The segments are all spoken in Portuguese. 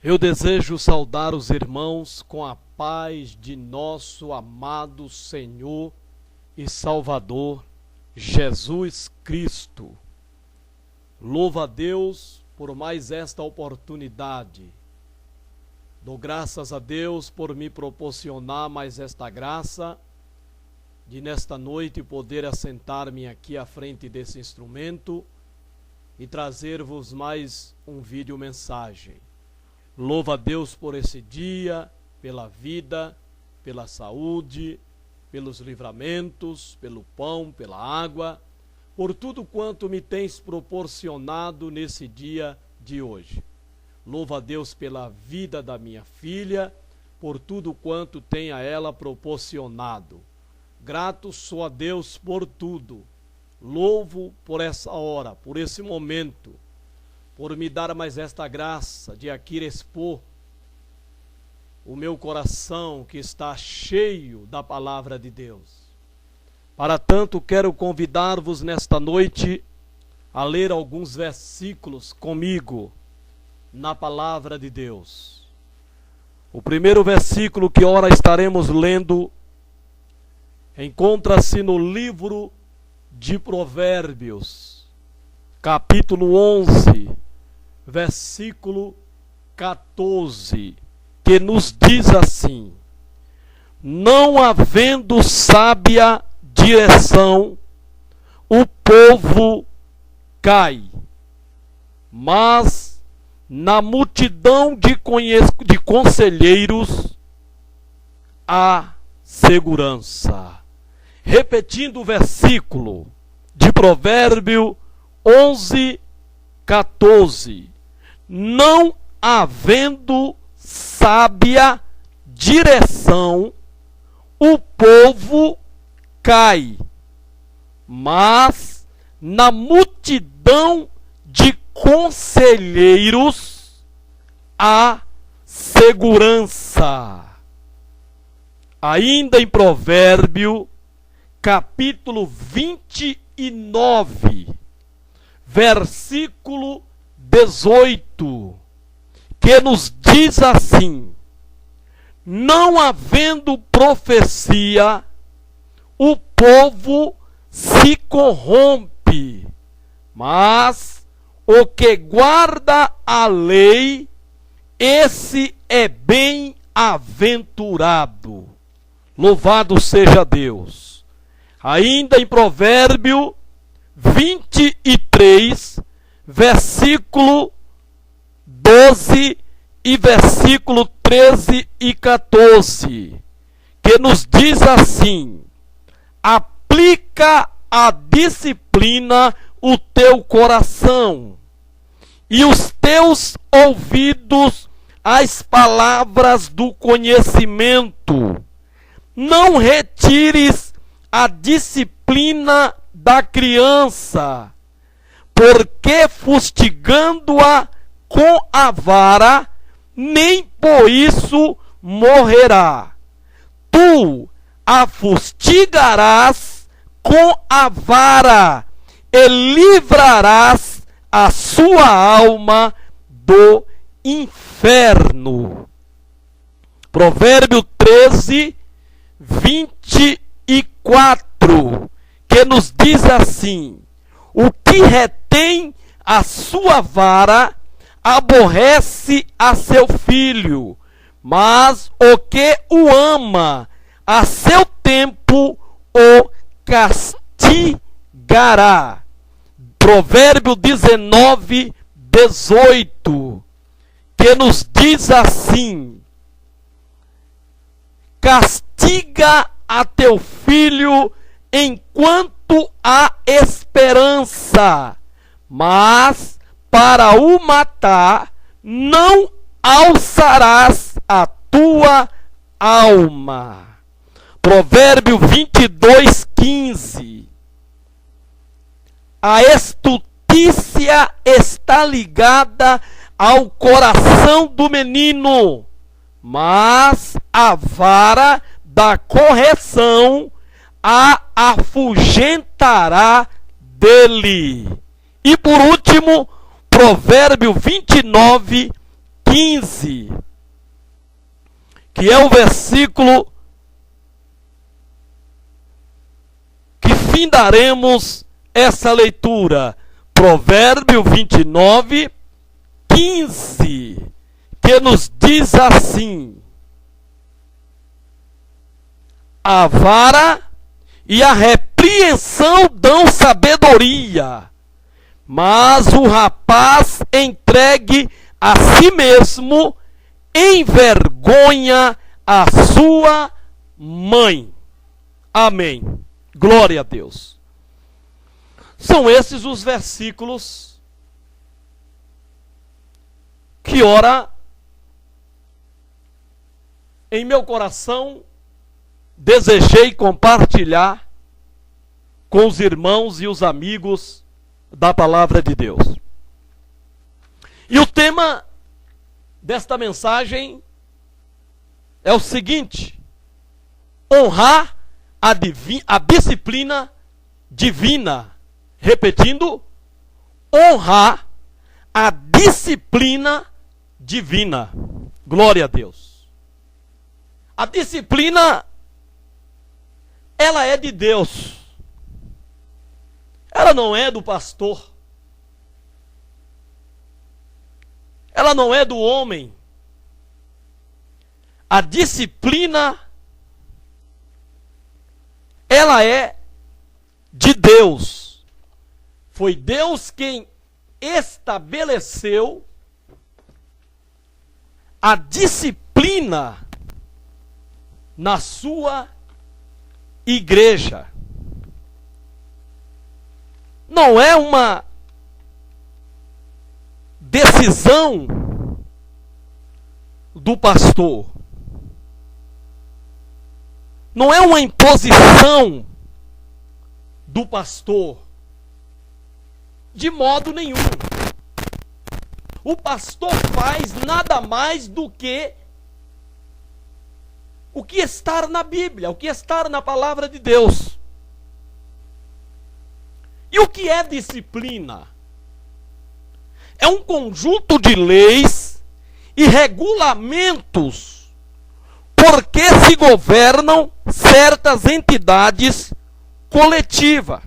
Eu desejo saudar os irmãos com a paz de nosso amado Senhor e Salvador, Jesus Cristo. Louvo a Deus por mais esta oportunidade. Dou graças a Deus por me proporcionar mais esta graça de nesta noite poder assentar-me aqui à frente desse instrumento e trazer-vos mais um vídeo mensagem. Louvo a Deus por esse dia, pela vida, pela saúde, pelos livramentos, pelo pão, pela água, por tudo quanto me tens proporcionado nesse dia de hoje. Louvo a Deus pela vida da minha filha, por tudo quanto tem a ela proporcionado. Grato sou a Deus por tudo. Louvo por essa hora, por esse momento, por me dar mais esta graça de aqui expor o meu coração que está cheio da palavra de Deus. Para tanto, quero convidar-vos nesta noite a ler alguns versículos comigo na palavra de Deus. O primeiro versículo que ora estaremos lendo encontra-se no livro de Provérbios, capítulo 11, versículo 14, que nos diz assim: não havendo sábia direção, o povo cai, mas na multidão de conselheiros há segurança. Repetindo o versículo de Provérbio 11, 14. Não havendo sábia direção, o povo cai, mas na multidão de conselheiros há segurança. Ainda em Provérbio, capítulo 29, versículo 18, que nos diz assim: não havendo profecia, o povo se corrompe, mas o que guarda a lei, esse é bem-aventurado. Louvado seja Deus. Ainda em Provérbio 23, versículo 12 e versículo 13 e 14, que nos diz assim: aplica a disciplina o teu coração e os teus ouvidos às palavras do conhecimento. Não retires a disciplina da criança, porque fustigando-a com a vara, nem por isso morrerá. Tu a fustigarás com a vara e livrarás a sua alma do inferno. Provérbio 13, 24, que nos diz assim: o que retém a sua vara aborrece a seu filho, mas o que o ama a seu tempo o castigará. Provérbio 19, 18, que nos diz assim: castiga a teu filho enquanto há esperança, mas para o matar não alçarás a tua alma. Provérbio 22, 15. A estutícia está ligada ao coração do menino, mas a vara da correção a afugentará dele. E por último, Provérbio 29, 15, que é o versículo que findaremos essa leitura. Provérbio 29, 15, que nos diz assim: a vara e a repreensão dão sabedoria, mas o rapaz entregue a si mesmo envergonha a sua mãe. Amém. Glória a Deus. São esses os versículos que ora em meu coração desejei compartilhar com os irmãos e os amigos da palavra de Deus. E o tema desta mensagem é o seguinte: honrar a disciplina divina. Repetindo, honrar a disciplina divina. Glória a Deus. A disciplina, ela é de Deus. Ela não é do pastor. Ela não é do homem. A disciplina, ela é de Deus. Foi Deus quem estabeleceu a disciplina na sua igreja. Não é uma decisão do pastor. Não é uma imposição do pastor. De modo nenhum. O pastor faz nada mais do que o que está na Bíblia, o que está na palavra de Deus. E o que é disciplina? É um conjunto de leis e regulamentos por que se governam certas entidades coletivas.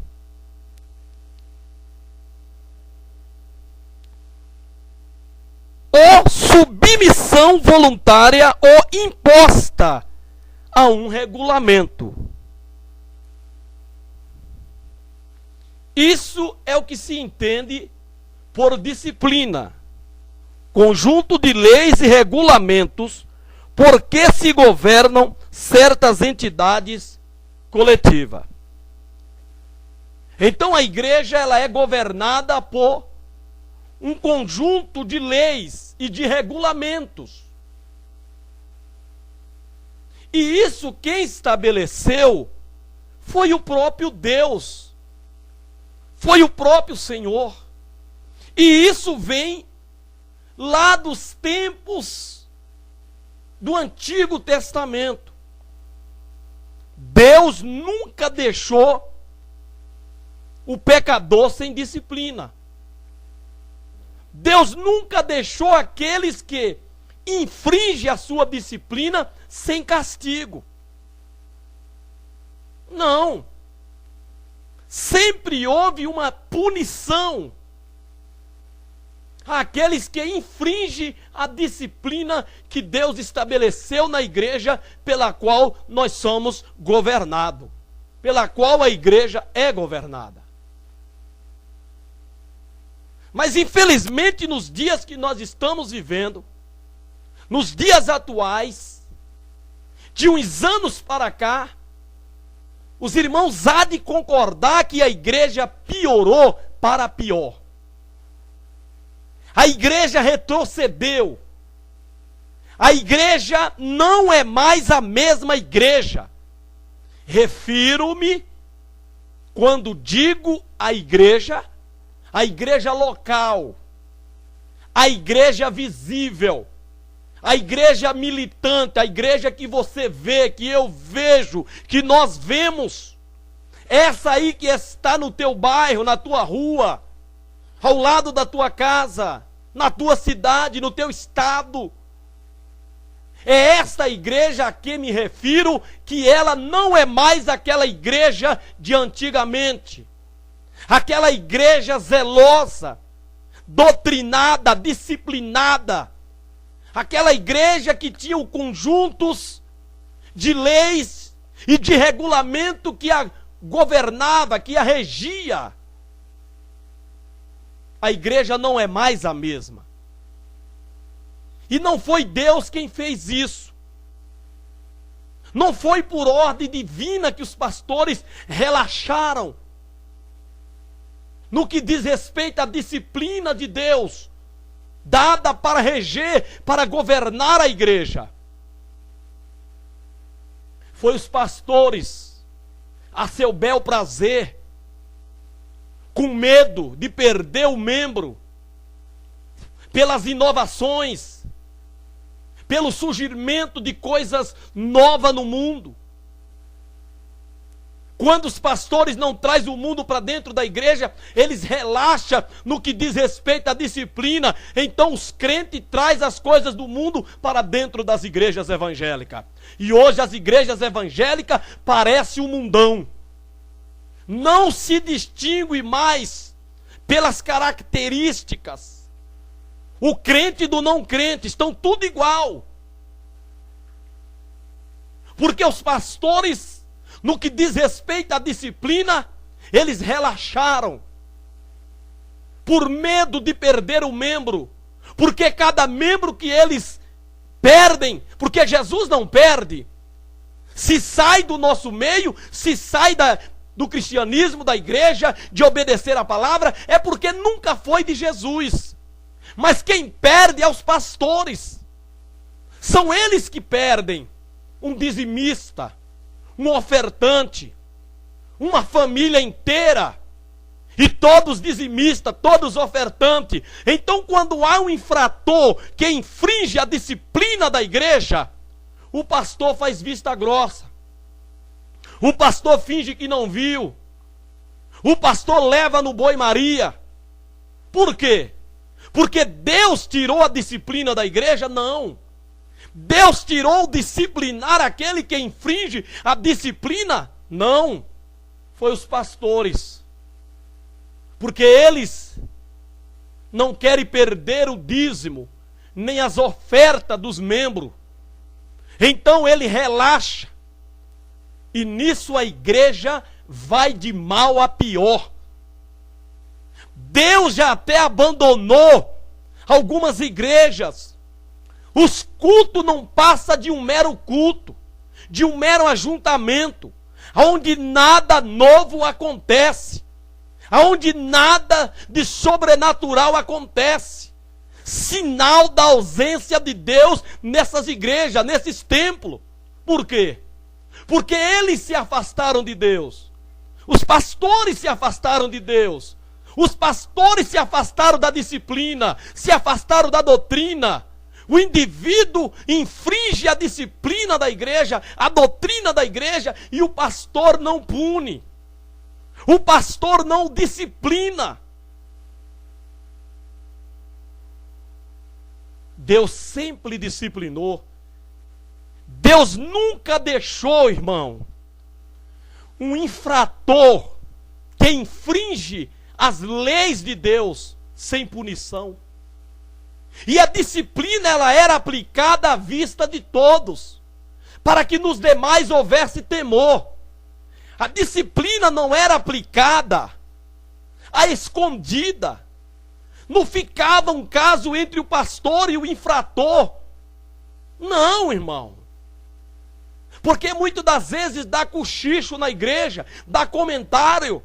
Ou submissão voluntária ou imposta a um regulamento. Isso é o que se entende por disciplina. Conjunto de leis e regulamentos por que se governam certas entidades coletivas. Então a igreja ela é governada por um conjunto de leis e de regulamentos. E isso quem estabeleceu foi o próprio Deus. Foi o próprio Senhor. E isso vem lá dos tempos do Antigo Testamento. Deus nunca deixou o pecador sem disciplina. Deus nunca deixou aqueles que infringem a sua disciplina sem castigo. Não. Sempre houve uma punição àqueles que infringem a disciplina que Deus estabeleceu na igreja pela qual nós somos governados, pela qual a igreja é governada. Mas infelizmente nos dias que nós estamos vivendo, nos dias atuais, de uns anos para cá, os irmãos há de concordar que a igreja piorou para pior. A igreja retrocedeu. A igreja não é mais a mesma igreja. Refiro-me, quando digo a igreja local, a igreja visível, a igreja militante, a igreja que você vê, que eu vejo, que nós vemos. Essa aí que está no teu bairro, na tua rua, ao lado da tua casa, na tua cidade, no teu estado. É esta igreja a que me refiro, que ela não é mais aquela igreja de antigamente. Aquela igreja zelosa, doutrinada, disciplinada. Aquela igreja que tinha os conjuntos de leis e de regulamento que a governava, que a regia. A igreja não é mais a mesma. E não foi Deus quem fez isso. Não foi por ordem divina que os pastores relaxaram no que diz respeito à disciplina de Deus, dada para reger, para governar a igreja. Foi os pastores, a seu bel prazer, com medo de perder o membro, pelas inovações, pelo surgimento de coisas novas no mundo. Quando os pastores não trazem o mundo para dentro da igreja, eles relaxam no que diz respeito à disciplina. Então os crentes trazem as coisas do mundo para dentro das igrejas evangélicas. E hoje as igrejas evangélicas parecem um mundão. Não se distingue mais pelas características. O crente do não crente estão tudo igual. Porque os pastores, no que diz respeito à disciplina, eles relaxaram. Por medo de perder o membro. Porque cada membro que eles perdem, porque Jesus não perde. Se sai do nosso meio, se sai do cristianismo, da igreja, de obedecer a palavra, é porque nunca foi de Jesus. Mas quem perde é os pastores. São eles que perdem. Um dizimista, um ofertante, uma família inteira, e todos dizimistas, todos ofertantes. Então, quando há um infrator que infringe a disciplina da igreja, o pastor faz vista grossa, o pastor finge que não viu, o pastor leva no boi-maria. Por quê? Porque Deus tirou a disciplina da igreja? Não. Deus tirou o disciplinar aquele que infringe a disciplina? Não. Foi os pastores. Porque eles não querem perder o dízimo, nem as ofertas dos membros. Então ele relaxa. E nisso a igreja vai de mal a pior. Deus já até abandonou algumas igrejas. Os cultos não passam de um mero culto, de um mero ajuntamento, onde nada novo acontece, onde nada de sobrenatural acontece. Sinal da ausência de Deus nessas igrejas, nesses templos. Por quê? Porque eles se afastaram de Deus. Os pastores se afastaram de Deus. Os pastores se afastaram da disciplina, se afastaram da doutrina. O indivíduo infringe a disciplina da igreja, a doutrina da igreja, e o pastor não pune. O pastor não disciplina. Deus sempre disciplinou. Deus nunca deixou, irmão, um infrator que infringe as leis de Deus sem punição. E a disciplina, ela era aplicada à vista de todos, para que nos demais houvesse temor. A disciplina não era aplicada à escondida. Não ficava um caso entre o pastor e o infrator. Não, irmão. Porque muitas das vezes dá cochicho na igreja, dá comentário.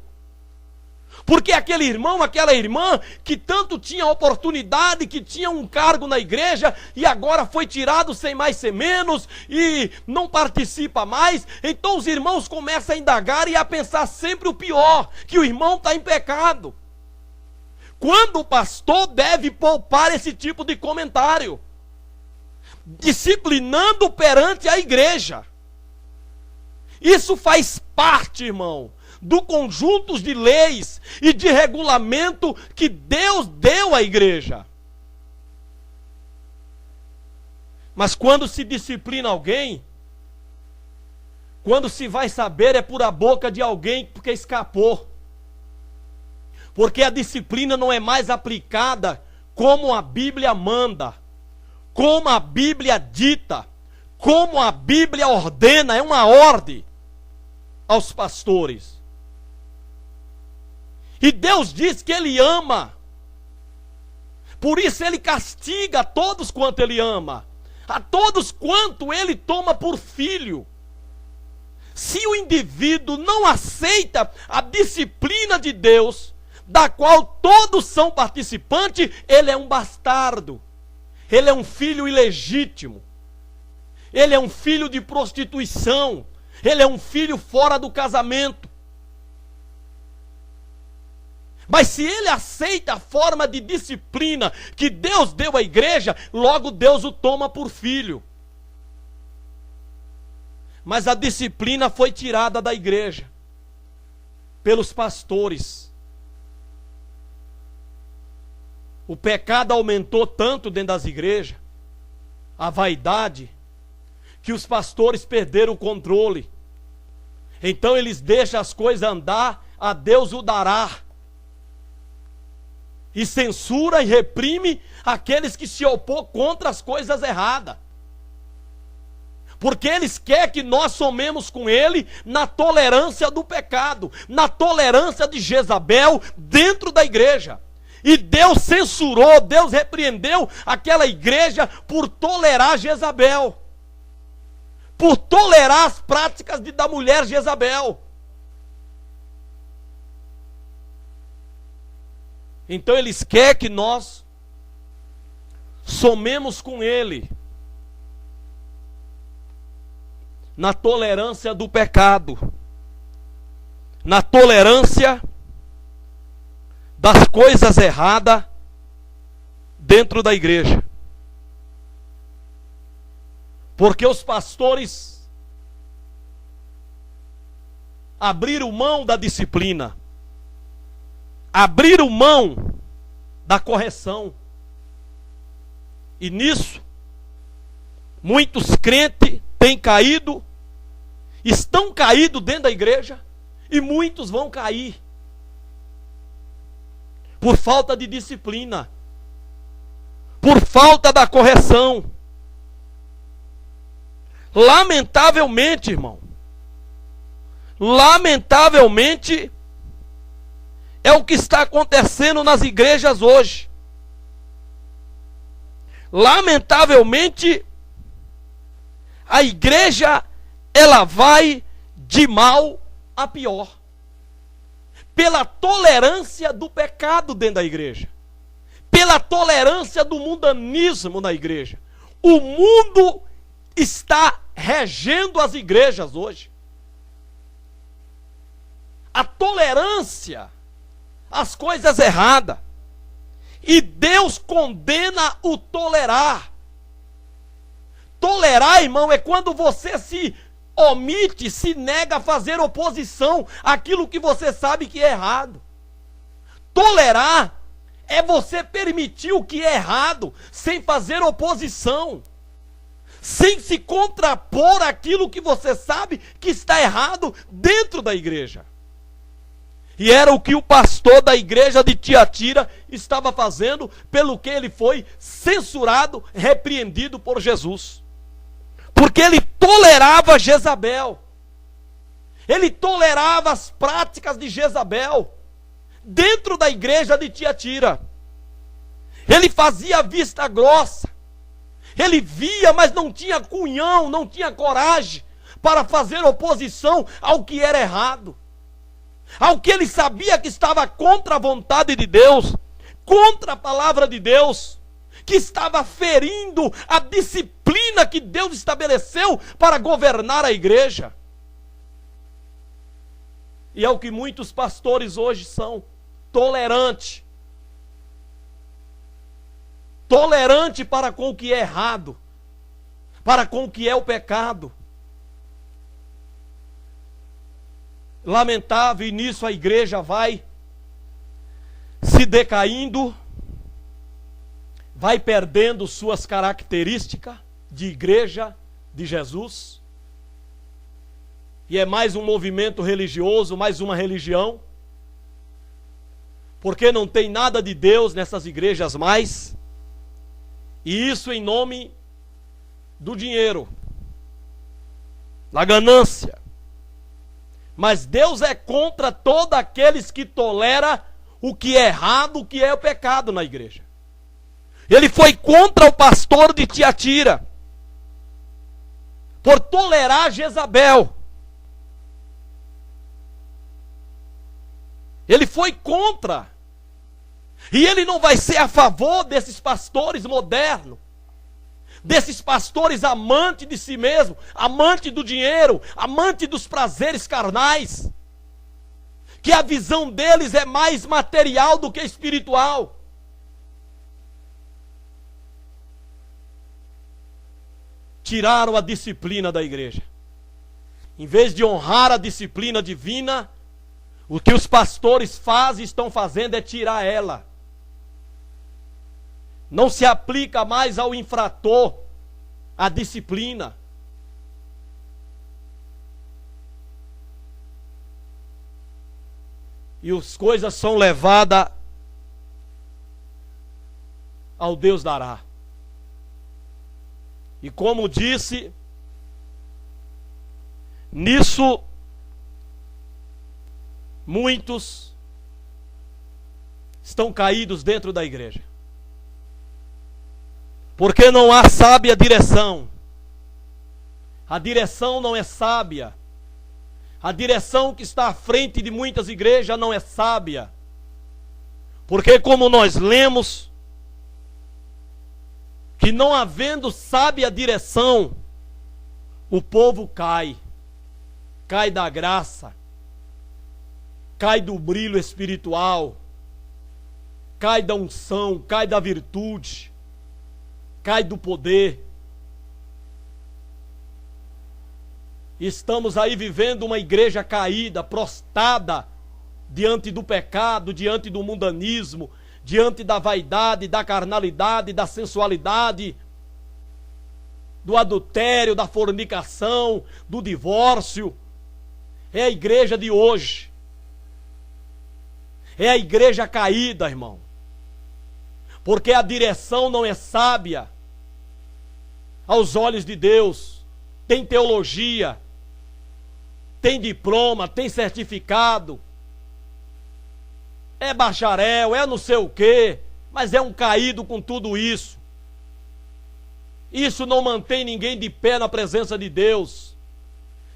Porque aquele irmão, aquela irmã, que tanto tinha oportunidade, que tinha um cargo na igreja, e agora foi tirado sem mais sem menos, e não participa mais, então os irmãos começam a indagar e a pensar sempre o pior, que o irmão está em pecado. Quando o pastor deve poupar esse tipo de comentário, disciplinando perante a igreja. Isso faz parte, irmão, do conjunto de leis e de regulamento que Deus deu à igreja. Mas quando se disciplina alguém, quando se vai saber é por a boca de alguém porque escapou. Porque a disciplina não é mais aplicada como a Bíblia manda, como a Bíblia dita, como a Bíblia ordena, é uma ordem aos pastores. E Deus diz que Ele ama, por isso Ele castiga a todos quanto Ele ama, a todos quanto Ele toma por filho. Se o indivíduo não aceita a disciplina de Deus, da qual todos são participantes, ele é um bastardo, ele é um filho ilegítimo, ele é um filho de prostituição, ele é um filho fora do casamento. Mas se ele aceita a forma de disciplina que Deus deu à igreja, logo Deus o toma por filho. Mas a disciplina foi tirada da igreja pelos pastores. O pecado aumentou tanto dentro das igrejas, a vaidade, que os pastores perderam o controle. Então eles deixam as coisas andar, a Deus o dará. E censura e reprime aqueles que se opõem contra as coisas erradas. Porque eles querem que nós somemos com ele na tolerância do pecado, na tolerância de Jezabel dentro da igreja. E Deus censurou, Deus repreendeu aquela igreja por tolerar Jezabel, por tolerar as práticas da mulher Jezabel. Então eles querem que nós somemos com ele na tolerância do pecado, na tolerância das coisas erradas dentro da igreja. Porque os pastores abriram mão da disciplina, abriram mão da correção. E nisso, muitos crentes têm caído, estão caídos dentro da igreja, e muitos vão cair por falta de disciplina, por falta da correção. Lamentavelmente, irmão, lamentavelmente, é o que está acontecendo nas igrejas hoje. Lamentavelmente, a igreja, ela vai de mal a pior, pela tolerância do pecado dentro da igreja, pela tolerância do mundanismo na igreja. O mundo está regendo as igrejas hoje. A tolerância às coisas erradas. E Deus condena o tolerar. Tolerar, irmão, é quando você se omite, se nega a fazer oposição àquilo que você sabe que é errado. Tolerar é você permitir o que é errado, sem fazer oposição, sem se contrapor àquilo que você sabe que está errado dentro da igreja. E era o que o pastor da igreja de Tiatira estava fazendo, pelo que ele foi censurado, repreendido por Jesus. Porque ele tolerava Jezabel. Ele tolerava as práticas de Jezabel dentro da igreja de Tiatira. Ele fazia vista grossa. Ele via, mas não tinha cunhão, não tinha coragem para fazer oposição ao que era errado, ao que ele sabia que estava contra a vontade de Deus, contra a palavra de Deus, que estava ferindo a disciplina que Deus estabeleceu para governar a igreja. E é o que muitos pastores hoje são, tolerantes. Tolerante para com o que é errado, para com o que é o pecado. Lamentável, e nisso a igreja vai se decaindo, vai perdendo suas características, de igreja de Jesus. E é mais um movimento religioso, mais uma religião. Porque não tem nada de Deus nessas igrejas mais. E isso em nome do dinheiro, da ganância. Mas Deus é contra todos aqueles que toleram o que é errado, o que é o pecado na igreja. Ele foi contra o pastor de Tiatira, por tolerar Jezabel. Ele foi contra. E ele não vai ser a favor desses pastores modernos, desses pastores amantes de si mesmo, amante do dinheiro, amante dos prazeres carnais, que a visão deles é mais material do que espiritual. Tiraram a disciplina da igreja. Em vez de honrar a disciplina divina, o que os pastores fazem e estão fazendo é tirar ela. Não se aplica mais ao infrator a disciplina. E as coisas são levadas ao Deus dará. E como disse, nisso muitos estão caídos dentro da igreja. Porque não há sábia direção. A direção não é sábia. A direção que está à frente de muitas igrejas não é sábia. Porque como nós lemos, que não havendo sábia direção, o povo cai. Cai da graça. Cai do brilho espiritual. Cai da unção, cai da virtude. Cai do poder. Estamos aí vivendo uma igreja caída, prostrada diante do pecado, diante do mundanismo, diante da vaidade, da carnalidade, da sensualidade, do adultério, da fornicação, do divórcio. É a igreja de hoje. É a igreja caída, irmão. Porque a direção não é sábia aos olhos de Deus. Tem teologia, tem diploma, tem certificado, é bacharel, é não sei o quê, mas é um caído com tudo isso. Isso não mantém ninguém de pé na presença de Deus.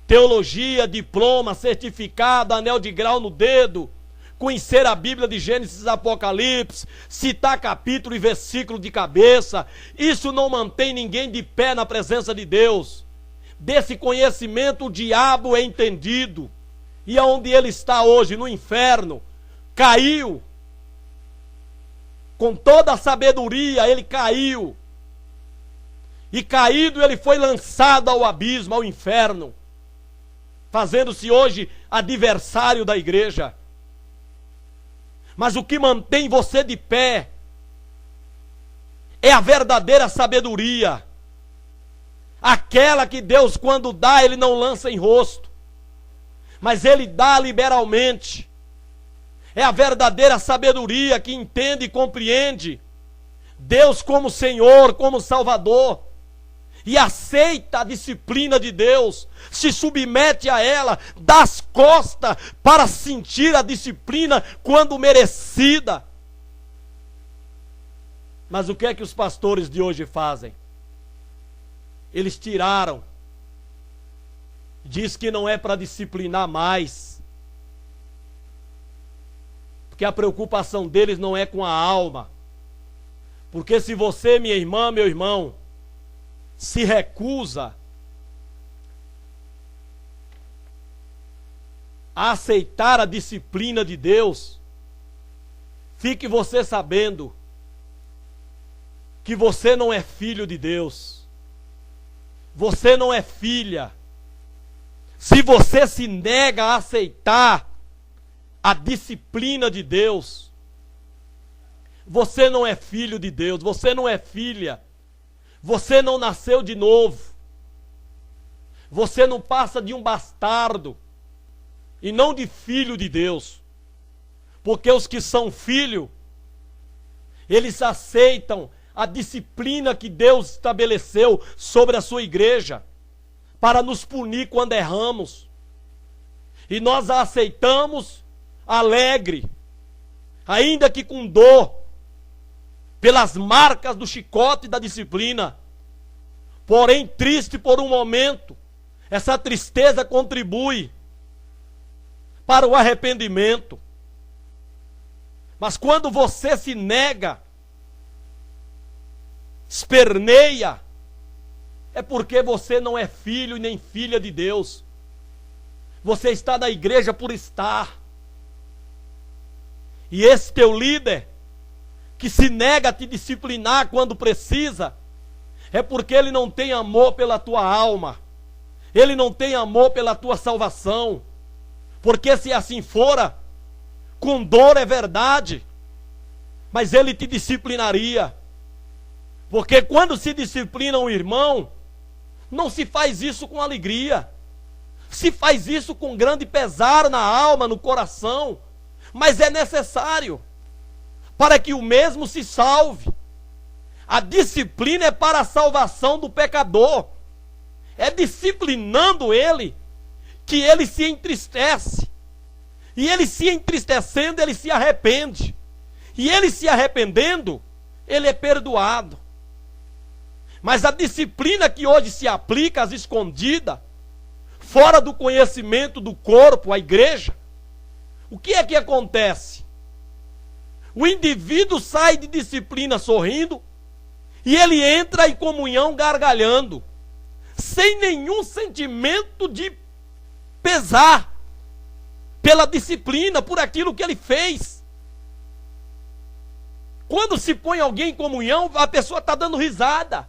Teologia, diploma, certificado, anel de grau no dedo, conhecer a Bíblia de Gênesis e Apocalipse, citar capítulo e versículo de cabeça, isso não mantém ninguém de pé na presença de Deus. Desse conhecimento o diabo é entendido, e aonde ele está hoje, no inferno, caiu. Com toda a sabedoria ele caiu, e caído ele foi lançado ao abismo, ao inferno, fazendo-se hoje adversário da igreja. Mas o que mantém você de pé é a verdadeira sabedoria. Aquela que Deus, quando dá, Ele não lança em rosto, mas Ele dá liberalmente. É a verdadeira sabedoria que entende e compreende Deus como Senhor, como Salvador, e aceita a disciplina de Deus, se submete a ela, dá as costas para sentir a disciplina quando merecida. Mas o que é que os pastores de hoje fazem? Eles tiraram. Diz que não é para disciplinar mais, porque a preocupação deles não é com a alma. Porque se você, minha irmã, meu irmão, se recusa a aceitar a disciplina de Deus, fique você sabendo que você não é filho de Deus. Você não é filha. Se você se nega a aceitar a disciplina de Deus, você não é filho de Deus, você não é filha. Você não nasceu de novo. Você não passa de um bastardo e não de filho de Deus. Porque os que são filhos, eles aceitam a disciplina que Deus estabeleceu sobre a sua igreja para nos punir quando erramos. E nós a aceitamos alegre, ainda que com dor, pelas marcas do chicote da disciplina. Porém, triste por um momento, essa tristeza contribui para o arrependimento. Mas quando você se nega, esperneia, é porque você não é filho e nem filha de Deus. Você está na igreja por estar. E esse teu líder, que se nega a te disciplinar quando precisa, é porque ele não tem amor pela tua alma. Ele não tem amor pela tua salvação. Porque se assim fora, com dor é verdade, mas ele te disciplinaria. Porque quando se disciplina um irmão, não se faz isso com alegria. Se faz isso com grande pesar na alma, no coração. Mas é necessário para que o mesmo se salve. A disciplina é para a salvação do pecador. É disciplinando ele que ele se entristece. E ele se entristecendo, ele se arrepende. E ele se arrependendo, ele é perdoado. Mas a disciplina que hoje se aplica às escondidas, fora do conhecimento do corpo, a igreja, o que é que acontece? O indivíduo sai de disciplina sorrindo e ele entra em comunhão gargalhando, sem nenhum sentimento de pesar pela disciplina, por aquilo que ele fez. Quando se põe alguém em comunhão, a pessoa está dando risada.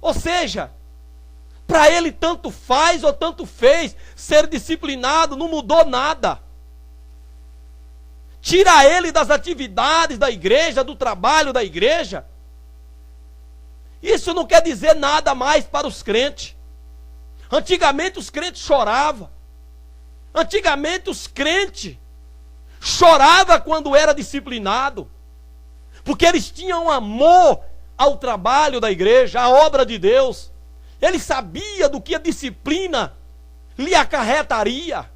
Ou seja, para ele tanto faz ou tanto fez, ser disciplinado não mudou nada. Tira ele das atividades da igreja, do trabalho da igreja. Isso não quer dizer nada mais para os crentes. Antigamente os crentes choravam. Antigamente os crentes choravam quando era disciplinado. Porque eles tinham amor ao trabalho da igreja, à obra de Deus. Ele sabia do que a disciplina lhe acarretaria.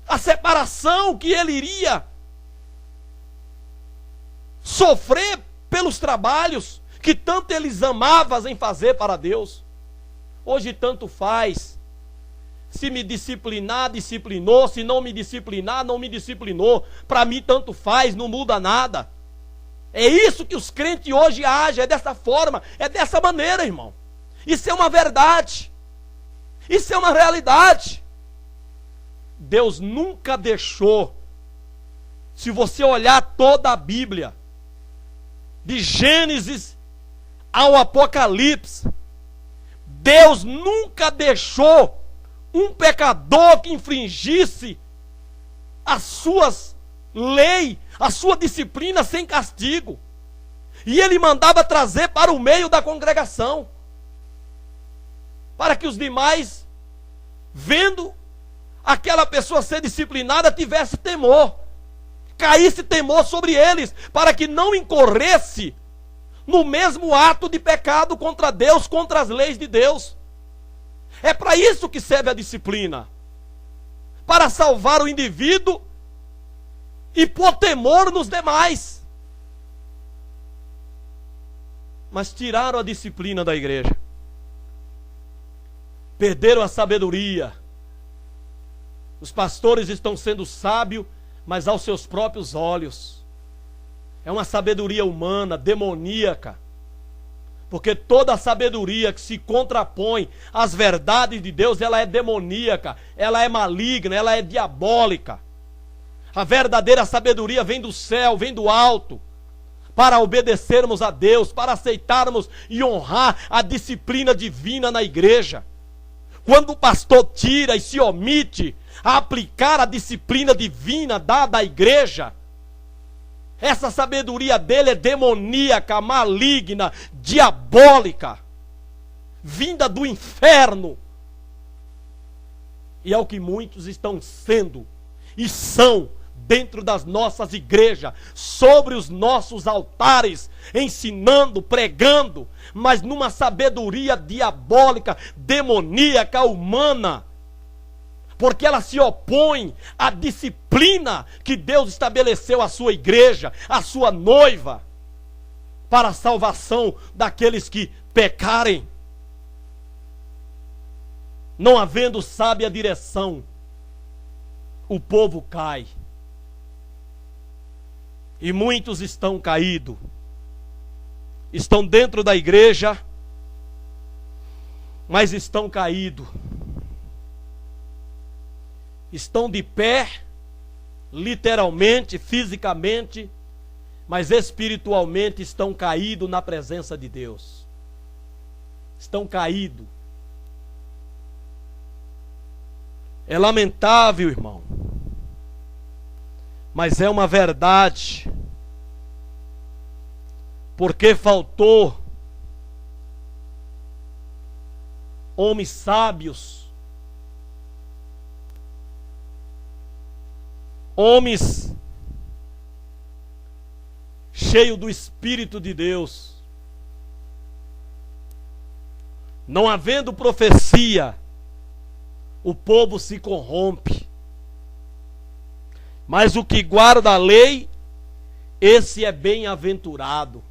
A separação que ele iria sofrer pelos trabalhos que tanto eles amavam em fazer para Deus. Hoje tanto faz. Se me disciplinar, disciplinou. Se não me disciplinar, não me disciplinou. Para mim tanto faz, não muda nada. É isso que os crentes hoje agem, é dessa forma, é dessa maneira, irmão. Isso é uma verdade. Isso é uma realidade. Deus nunca deixou, se você olhar toda a Bíblia, de Gênesis ao Apocalipse, Deus nunca deixou um pecador que infringisse as suas leis, a sua disciplina sem castigo. E ele mandava trazer para o meio da congregação, para que os demais, vendo aquela pessoa ser disciplinada, tivesse temor, caísse temor sobre eles, para que não incorresse no mesmo ato de pecado contra Deus, contra as leis de Deus. É para isso que serve a disciplina, para salvar o indivíduo e pôr temor nos demais. Mas tiraram a disciplina da igreja, perderam a sabedoria. Os pastores estão sendo sábios, mas aos seus próprios olhos. É uma sabedoria humana, demoníaca. Porque toda a sabedoria que se contrapõe às verdades de Deus, ela é demoníaca, ela é maligna, ela é diabólica. A verdadeira sabedoria vem do céu, vem do alto, para obedecermos a Deus, para aceitarmos e honrar a disciplina divina na igreja. Quando o pastor tira e se omite a aplicar a disciplina divina dada à igreja, Essa sabedoria dele é demoníaca, maligna, diabólica, vinda do inferno. E é o que muitos estão sendo e são dentro das nossas igrejas, sobre os nossos altares, ensinando, pregando, mas numa sabedoria diabólica, demoníaca, humana, porque ela se opõe à disciplina que Deus estabeleceu à sua igreja, à sua noiva, para a salvação daqueles que pecarem. Não havendo sábia direção, o povo cai. E muitos estão caídos. Estão dentro da igreja, mas estão caídos. Estão de pé, literalmente, fisicamente, mas espiritualmente estão caídos na presença de Deus. Estão caídos. É lamentável, irmão, mas é uma verdade, porque faltou homens sábios, homens cheios do Espírito de Deus. Não havendo profecia, o povo se corrompe. Mas o que guarda a lei, esse é bem-aventurado.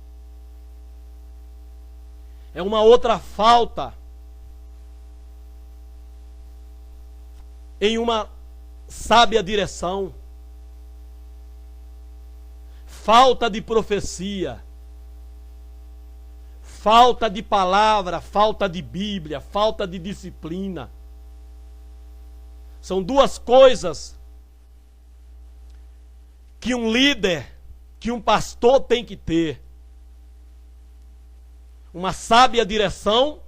É uma outra falta em uma sábia direção. Falta de profecia, falta de palavra, falta de Bíblia, falta de disciplina. São duas coisas que um líder, que um pastor tem que ter. Uma sábia direção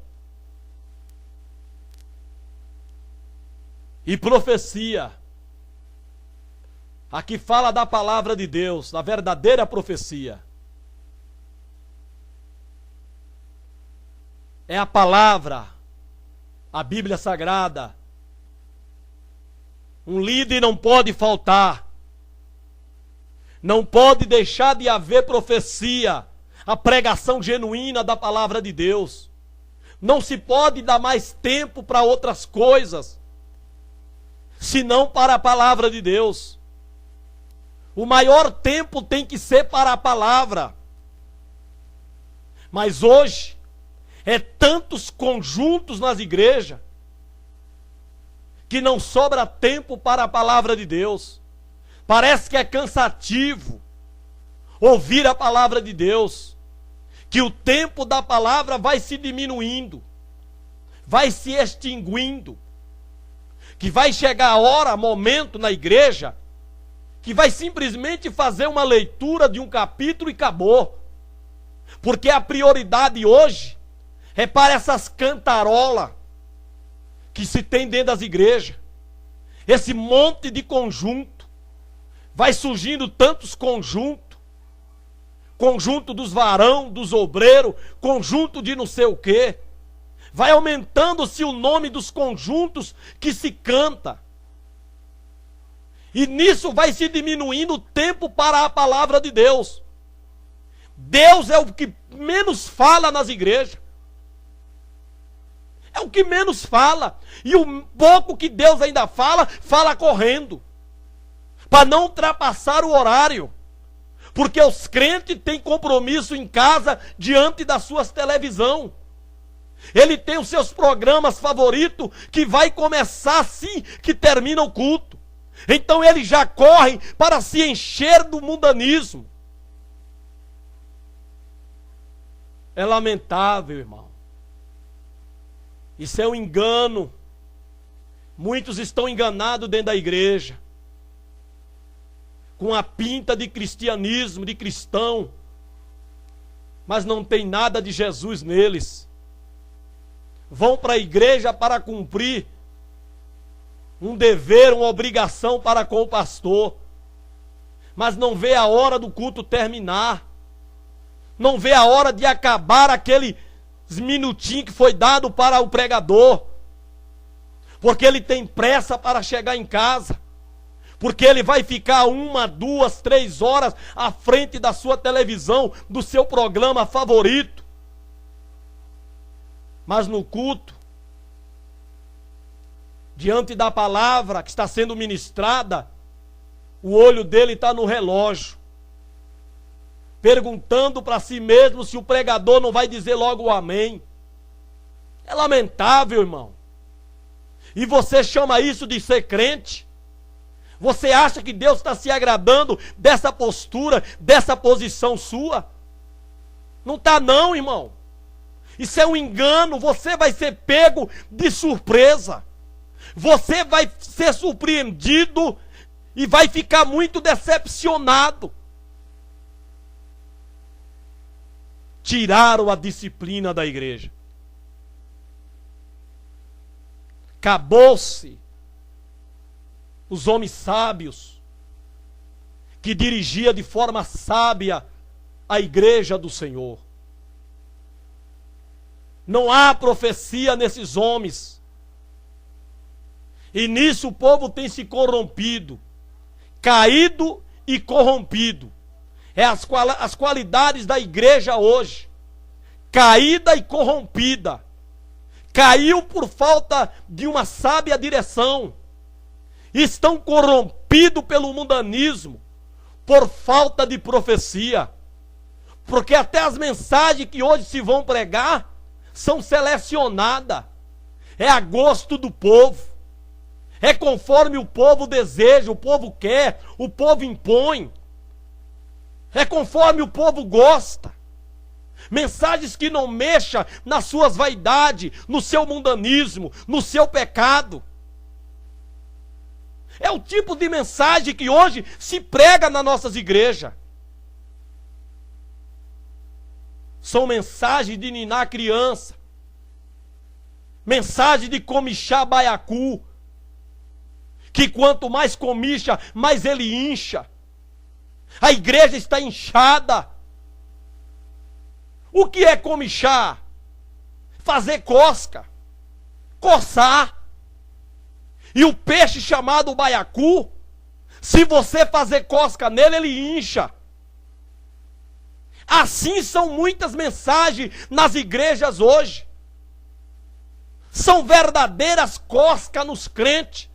e profecia. Aqui fala da palavra de Deus, da verdadeira profecia. É a palavra, a Bíblia Sagrada. Um líder não pode faltar. Não pode deixar de haver profecia, a pregação genuína da palavra de Deus. Não se pode dar mais tempo para outras coisas, senão para a palavra de Deus. O maior tempo tem que ser para a palavra. Mas hoje, é tantos conjuntos nas igrejas, que não sobra tempo para a palavra de Deus. Parece que é cansativo ouvir a palavra de Deus, que o tempo da palavra vai se diminuindo, vai se extinguindo, que vai chegar a hora, momento na igreja, que vai simplesmente fazer uma leitura de um capítulo e acabou, porque a prioridade hoje é para essas cantarolas que se tem dentro das igrejas, esse monte de conjunto, vai surgindo tantos conjuntos, conjunto dos varão, dos obreiros, conjunto de não sei o quê, vai aumentando-se o nome dos conjuntos que se canta, e nisso vai se diminuindo o tempo para a palavra de Deus. Deus é o que menos fala nas igrejas. É o que menos fala. E o pouco que Deus ainda fala, fala correndo. Para não ultrapassar o horário. Porque os crentes têm compromisso em casa diante das suas televisão. Ele tem os seus programas favoritos que vai começar assim que termina o culto. Então ele já corre para se encher do mundanismo. É lamentável, irmão. Isso é um engano. Muitos estão enganados dentro da igreja, com a pinta de cristianismo, de cristão, mas não tem nada de Jesus neles. Vão para a igreja para cumprir um dever, uma obrigação para com o pastor, mas não vê a hora do culto terminar, não vê a hora de acabar aqueles minutinhos que foi dado para o pregador, porque ele tem pressa para chegar em casa, porque ele vai ficar 1, 2, 3 horas à frente da sua televisão, do seu programa favorito. Mas no culto, diante da palavra que está sendo ministrada, o olho dele está no relógio, perguntando para si mesmo se o pregador não vai dizer logo o amém. É lamentável, irmão. E você chama isso de ser crente? Você acha que Deus está se agradando dessa postura, dessa posição sua? Não está não, irmão. Isso é um engano, você vai ser pego de surpresa. Você vai ser surpreendido e vai ficar muito decepcionado. Tiraram a disciplina da igreja. Acabou-se os homens sábios que dirigia de forma sábia a igreja do Senhor. Não há profecia nesses homens. E nisso o povo tem se corrompido, caído e corrompido. É as qualidades da igreja hoje, caída e corrompida. Caiu por falta de uma sábia direção. Estão corrompidos pelo mundanismo, por falta de profecia. Porque até as mensagens que hoje se vão pregar são selecionadas. É a gosto do povo. É conforme o povo deseja, o povo quer, o povo impõe. É conforme o povo gosta. Mensagens que não mexam nas suas vaidades, no seu mundanismo, no seu pecado. É o tipo de mensagem que hoje se prega nas nossas igrejas. São mensagens de ninar criança. Mensagem de comichar baiacu. Que quanto mais comicha, mais ele incha. A igreja está inchada. O que é comichar? Fazer cosca. Coçar. E o peixe chamado baiacu, se você fazer cosca nele, ele incha. Assim são muitas mensagens nas igrejas hoje. São verdadeiras coscas nos crentes,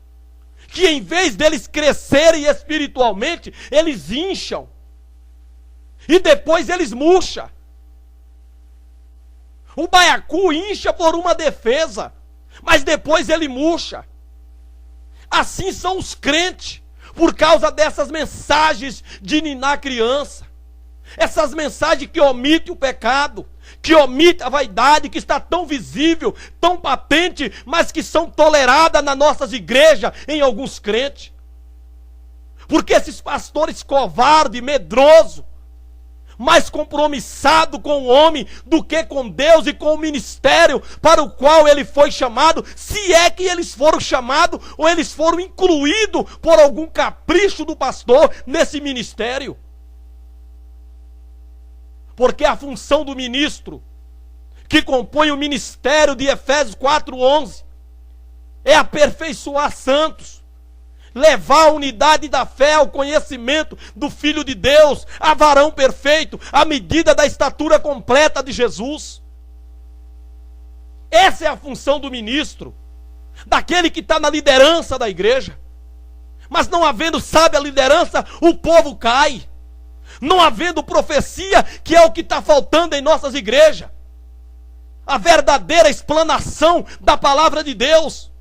que em vez deles crescerem espiritualmente, eles incham. E depois eles murcham. O baiacu incha por uma defesa, mas depois ele murcha. Assim são os crentes, por causa dessas mensagens de ninar criança. Essas mensagens que omitem o pecado, que omitem a vaidade, que está tão visível, tão patente, mas que são toleradas nas nossas igrejas, em alguns crentes. Porque esses pastores covardes, medrosos, mais compromissado com o homem do que com Deus e com o ministério para o qual ele foi chamado, se é que eles foram chamados ou eles foram incluídos por algum capricho do pastor nesse ministério. Porque a função do ministro, que compõe o ministério de Efésios 4:11, é aperfeiçoar santos, levar a unidade da fé ao conhecimento do Filho de Deus, a varão perfeito, à medida da estatura completa de Jesus. Essa é a função do ministro, daquele que está na liderança da igreja. Mas não havendo sábia liderança, o povo cai. Não havendo profecia, que é o que está faltando em nossas igrejas. A verdadeira explanação da palavra de Deus,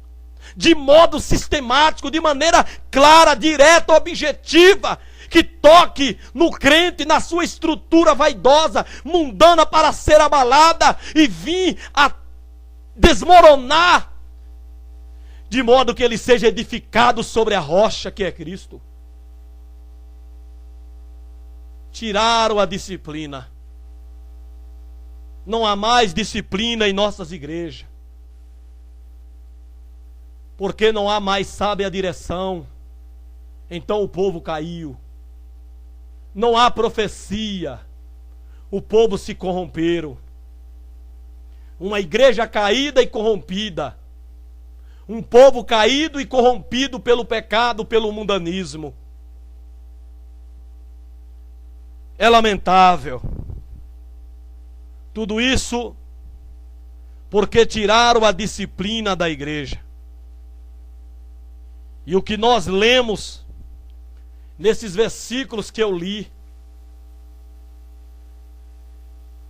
de modo sistemático, de maneira clara, direta, objetiva, que toque no crente, na sua estrutura vaidosa, mundana, para ser abalada e vir a desmoronar, de modo que ele seja edificado sobre a rocha que é Cristo. Tiraram a disciplina. Não há mais disciplina em nossas igrejas. Porque não há mais sábia direção. Então o povo caiu. não há profecia, o povo se corromperam. Uma igreja caída e corrompida. Um povo caído e corrompido pelo pecado, pelo mundanismo. É lamentável. Tudo isso porque tiraram a disciplina da igreja. E o que nós lemos nesses versículos que eu li,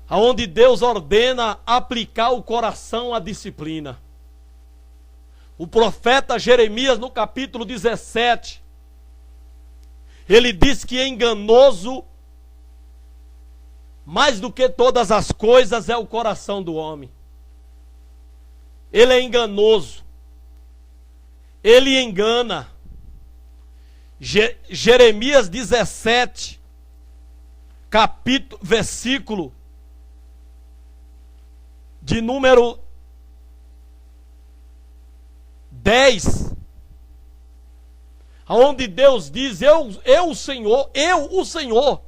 aonde Deus ordena aplicar o coração à disciplina. O profeta Jeremias, no capítulo 17, ele diz que enganoso, mais do que todas as coisas, é o coração do homem. Ele é enganoso. Ele engana. Jeremias 17, versículo de número 10, onde Deus diz: eu o Senhor,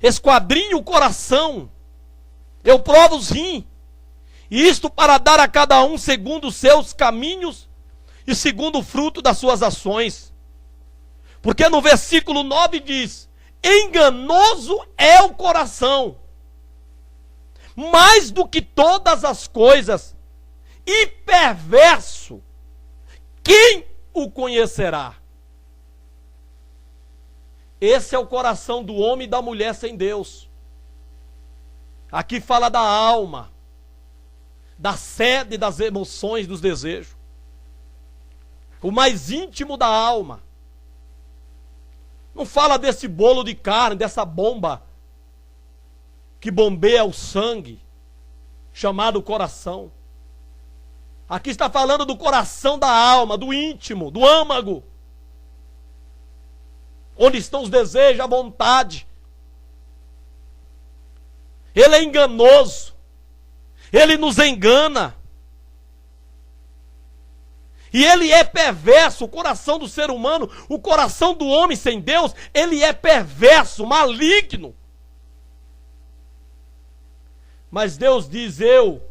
esquadrinho o coração, eu provo os rins, e isto para dar a cada um segundo os seus caminhos e segundo o fruto das suas ações. Porque no versículo 9 diz: enganoso é o coração, mais do que todas as coisas, e perverso, quem o conhecerá? Esse é o coração do homem e da mulher sem Deus. Aqui fala da alma, da sede das emoções, dos desejos. O mais íntimo da alma. Não fala desse bolo de carne, dessa bomba que bombeia o sangue, chamado coração. Aqui está falando do coração da alma, do íntimo, do âmago, onde estão os desejos, a vontade. Ele é enganoso, ele nos engana, e ele é perverso. O coração do ser humano, o coração do homem sem Deus, ele é perverso, maligno. Mas Deus diz: eu,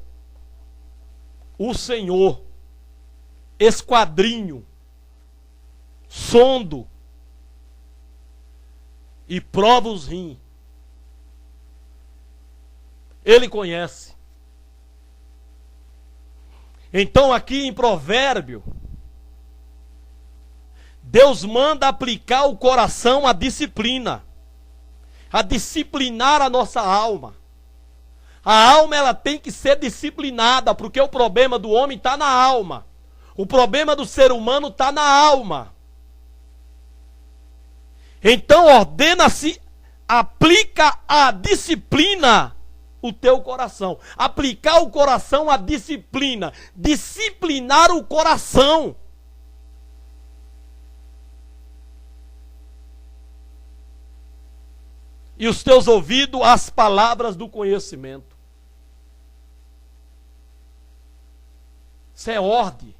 o Senhor, esquadrinho, sondo e provo os rins. Ele conhece. Então aqui em Provérbio, Deus manda aplicar o coração à disciplina, a disciplinar a nossa alma. A alma, ela tem que ser disciplinada, porque o problema do homem está na alma. O problema do ser humano está na alma. Então ordena-se, aplica a disciplina o teu coração. Aplicar o coração à disciplina. Disciplinar o coração. E os teus ouvidos às palavras do conhecimento. Isso é ordem.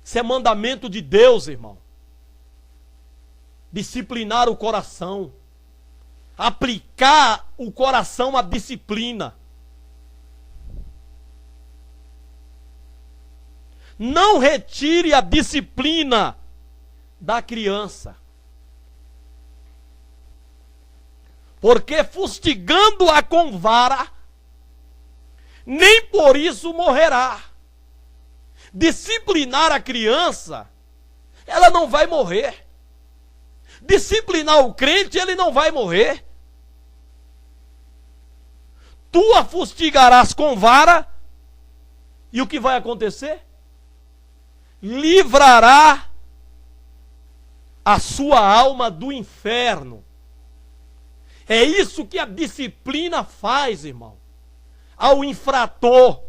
Isso é mandamento de Deus, irmão. Disciplinar o coração. Aplicar o coração à disciplina. Não retire a disciplina da criança. Porque fustigando-a com vara, nem por isso morrerá. Disciplinar a criança, ela não vai morrer. Disciplinar o crente, ele não vai morrer. Tu a fustigarás com vara, e o que vai acontecer? Livrará a sua alma do inferno. É isso que a disciplina faz, irmão. Ao infrator,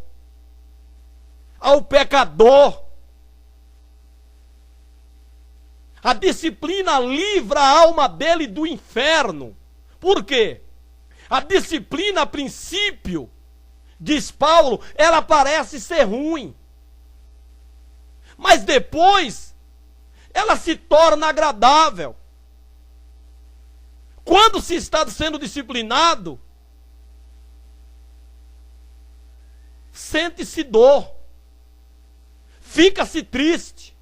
ao pecador. A disciplina livra a alma dele do inferno. Por quê? A disciplina, a princípio, diz Paulo, ela parece ser ruim. Mas depois, ela se torna agradável. Quando se está sendo disciplinado, sente-se dor, fica-se triste,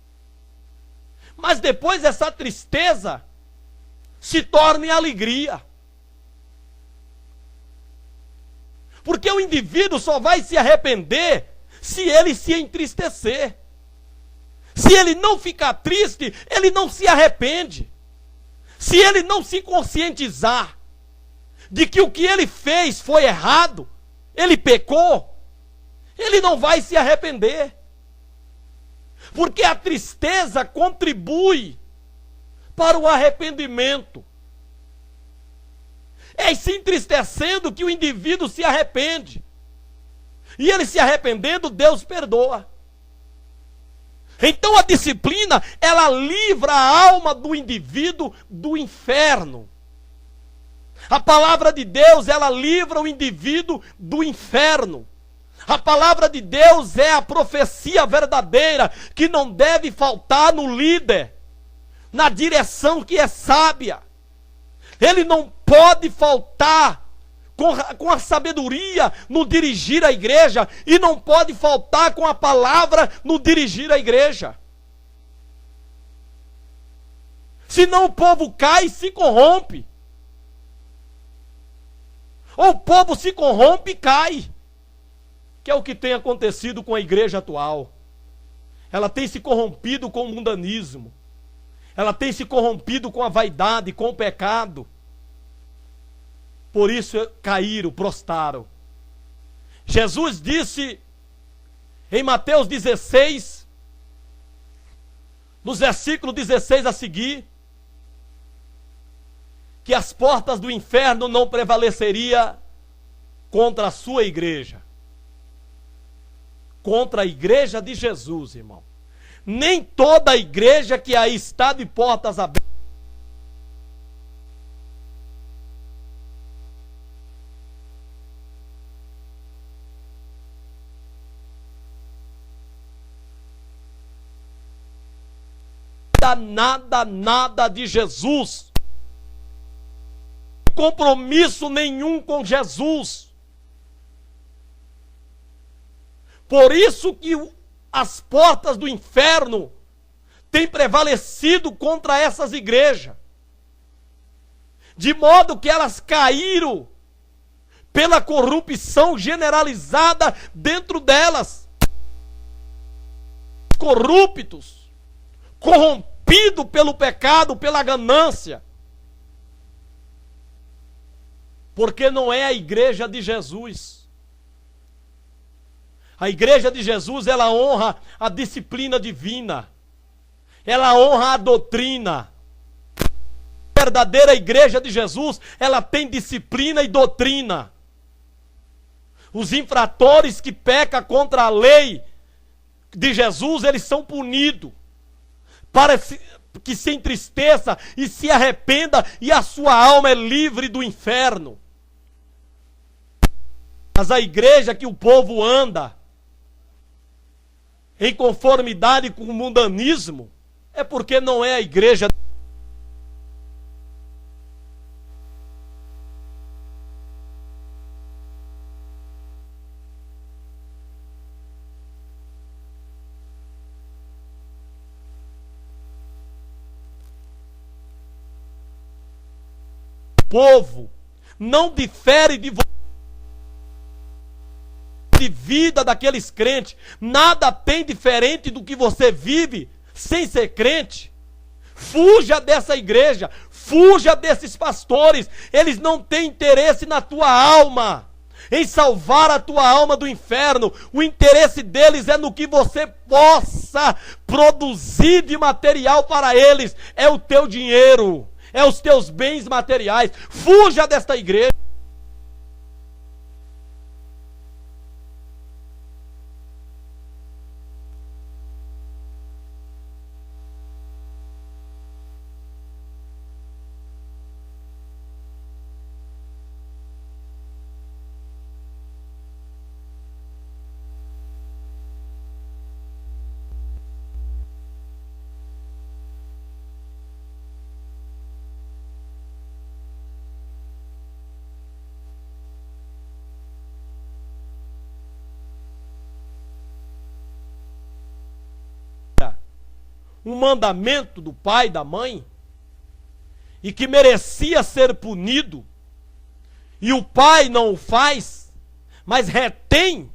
mas depois essa tristeza se torna em alegria. Porque o indivíduo só vai se arrepender se ele se entristecer. Se ele não ficar triste, ele não se arrepende. Se ele não se conscientizar de que o que ele fez foi errado, ele pecou, ele não vai se arrepender. Porque a tristeza contribui para o arrependimento. É se entristecendo que o indivíduo se arrepende. E ele se arrependendo, Deus perdoa. Então a disciplina, ela livra a alma do indivíduo do inferno. A palavra de Deus, ela livra o indivíduo do inferno. A palavra de Deus é a profecia verdadeira que não deve faltar no líder, na direção que é sábia. Ele não pode faltar com a sabedoria no dirigir a igreja, e não pode faltar com a palavra no dirigir a igreja. Senão o povo cai e se corrompe. Ou o povo se corrompe e cai. Que é o que tem acontecido com a igreja atual. Ela tem se corrompido com o mundanismo. Ela tem se corrompido com a vaidade, com o pecado. Por isso caíram, prostraram. Jesus disse em Mateus 16, nos versículos 16 a seguir, que as portas do inferno não prevaleceriam contra a sua igreja. Contra a igreja de Jesus, irmão. Nem toda a igreja que aí está de portas abertas. Nada de Jesus. Compromisso nenhum com Jesus. Por isso que as portas do inferno têm prevalecido contra essas igrejas. De modo que elas caíram pela corrupção generalizada dentro delas. Corruptos, corrompidos pelo pecado, pela ganância. Porque não é a igreja de Jesus. A igreja de Jesus, ela honra a disciplina divina. Ela honra a doutrina. A verdadeira igreja de Jesus, ela tem disciplina e doutrina. Os infratores que pecam contra a lei de Jesus, eles são punidos. Para que se entristeça e se arrependa, e a sua alma é livre do inferno. Mas a igreja que o povo anda em conformidade com o mundanismo, é porque não é a igreja. O povo não difere de vida daqueles crentes. Nada tem diferente do que você vive sem ser crente. Fuja dessa igreja, fuja desses pastores. Eles não têm interesse na tua alma, em salvar a tua alma do inferno. O interesse deles é no que você possa produzir de material para eles. É o teu dinheiro, é os teus bens materiais. Fuja desta igreja. um mandamento do pai e da mãe, e que merecia ser punido, e o pai não o faz, mas retém,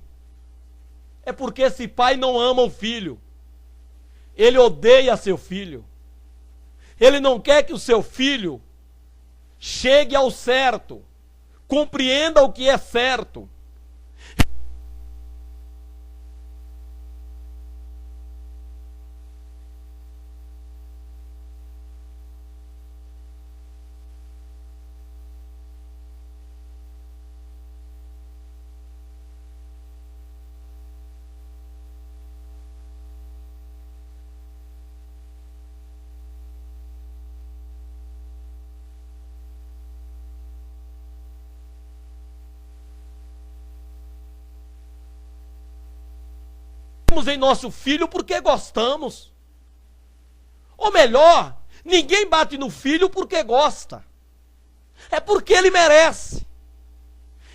é porque esse pai não ama o filho. Ele odeia seu filho. Ele não quer que o seu filho chegue ao certo, compreenda o que é certo. Em nosso filho porque gostamos. Ou melhor, ninguém bate no filho porque gosta. É porque ele merece.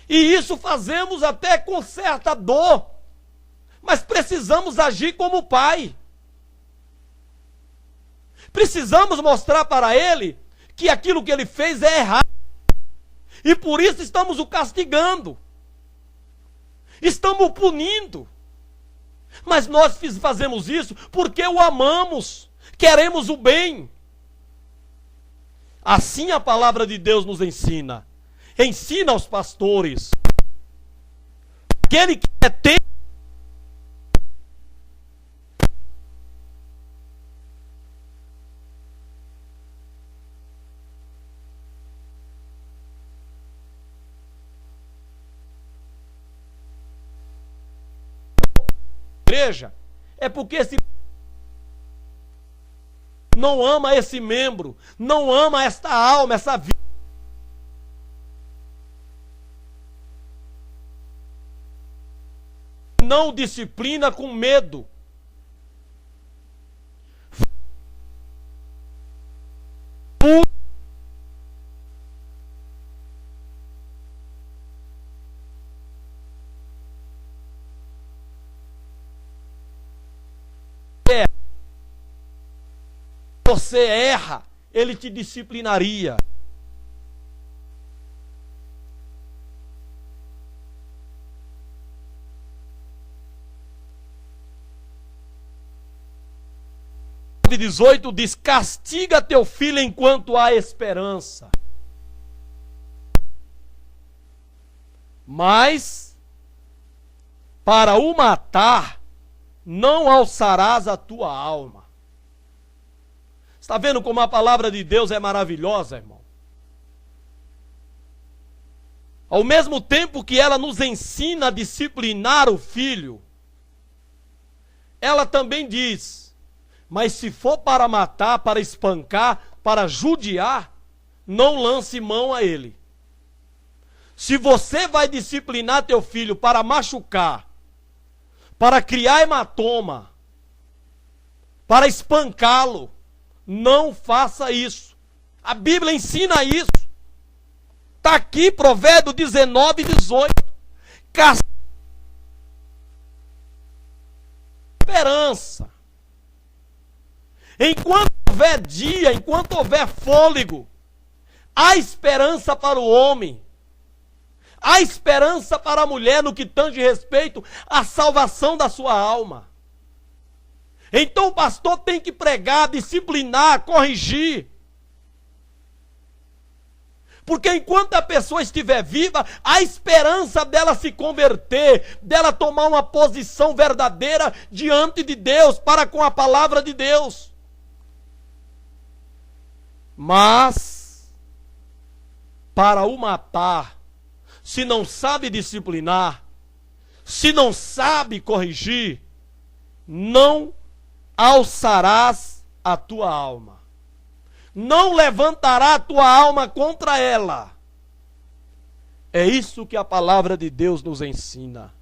E isso fazemos até com certa dor. Mas precisamos agir como pai. Precisamos mostrar para ele que aquilo que ele fez é errado. E por isso estamos o castigando. Estamos o punindo. Mas nós fazemos isso porque o amamos, queremos o bem. Assim a palavra de Deus nos ensina. Ensina aos pastores. Aquele que é tempo. Igreja, é porque esse não ama esse membro, não ama esta alma, essa vida. Não disciplina com medo. Você erra, ele te disciplinaria. O 18 diz: castiga teu filho enquanto há esperança. Mas para o matar não alçarás a tua alma. Está vendo como a palavra de Deus é maravilhosa, irmão? Ao mesmo tempo que ela nos ensina a disciplinar o filho, ela também diz: mas se for para matar, para espancar, para judiar, não lance mão a ele. Se você vai disciplinar teu filho para machucar, para criar hematoma, para espancá-lo, não faça isso. A Bíblia ensina isso. Está aqui, Provérbios 19, 18. Esperança. Enquanto houver dia, enquanto houver fôlego, há esperança para o homem. Há esperança para a mulher no que tange respeito à salvação da sua alma. Então o pastor tem que pregar, disciplinar, corrigir. Porque enquanto a pessoa estiver viva, há esperança dela se converter, dela tomar uma posição verdadeira diante de Deus, para com a palavra de Deus. Mas, para o matar, se não sabe disciplinar, se não sabe corrigir, não alçarás a tua alma. Não levantará a tua alma contra ela. É isso que a palavra de Deus nos ensina.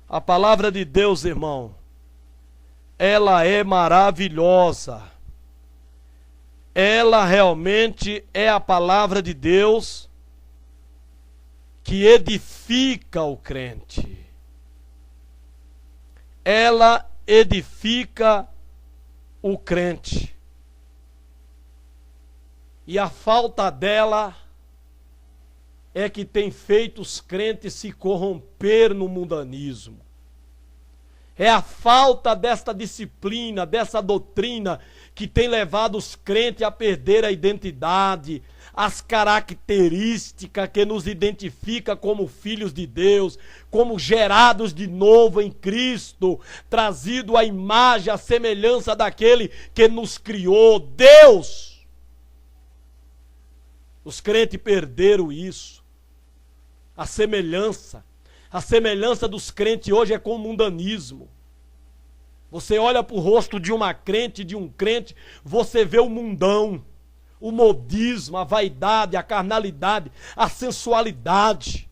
A palavra de Deus, irmão, ela é maravilhosa. Ela realmente é a palavra de Deus que edifica o crente. Ela edifica o crente. E a falta dela é que tem feito os crentes se corromper no mundanismo. É a falta desta disciplina, dessa doutrina, que tem levado os crentes a perder a identidade, as características que nos identifica como filhos de Deus, como gerados de novo em Cristo, trazido à imagem, à semelhança daquele que nos criou, Deus. Os crentes perderam isso. A semelhança dos crentes hoje é com o mundanismo. Você olha para o rosto de uma crente, de um crente, você vê o mundão, o modismo, a vaidade, a carnalidade, a sensualidade.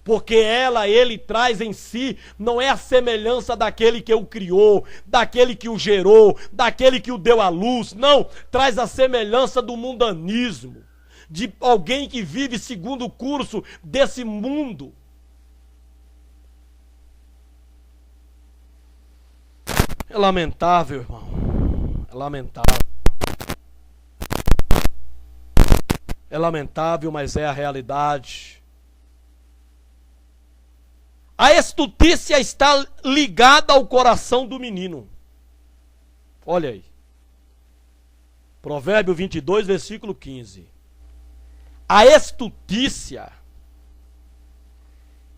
Porque ele traz em si, não é a semelhança daquele que o criou, daquele que o gerou, daquele que o deu à luz, não, traz a semelhança do mundanismo, de alguém que vive segundo o curso desse mundo. É lamentável, irmão. É lamentável. É lamentável, mas é a realidade. A estultícia está ligada ao coração do menino. Olha aí. Provérbio 22, versículo 15. A estultícia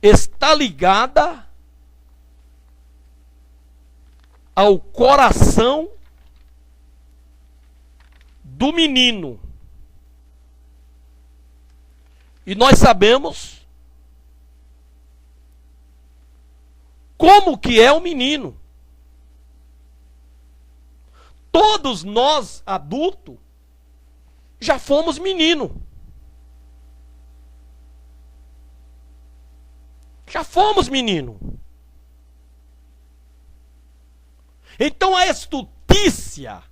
está ligada ao coração do menino. E nós sabemos como que é o menino. Todos nós, adultos, já fomos menino. Já fomos menino. Então a estultícia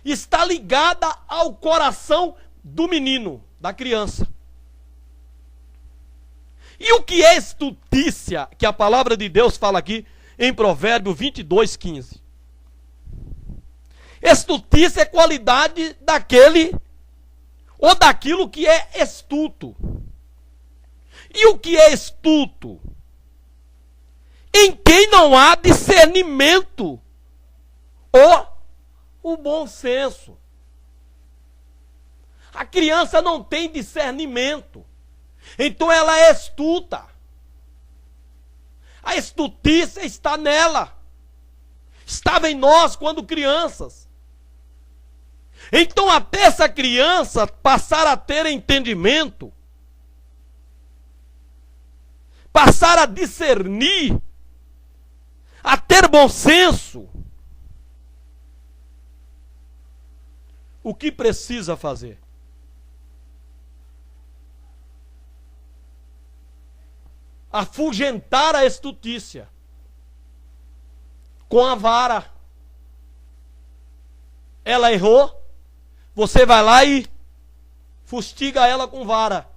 está ligada ao coração do menino, da criança. E o que é estultícia, que a palavra de Deus fala aqui em Provérbio 22, 15? Estultícia é qualidade daquele ou daquilo que é estulto. E o que é estulto? Em quem não há discernimento ou o bom senso. A criança não tem discernimento. Então ela é estulta. A estultícia está nela. Estava em nós quando crianças. Então até essa criança passar a ter entendimento, passar a discernir, a ter bom senso, o que precisa fazer? Afugentar a estultícia com a vara. Ela errou, você vai lá e fustiga ela com vara,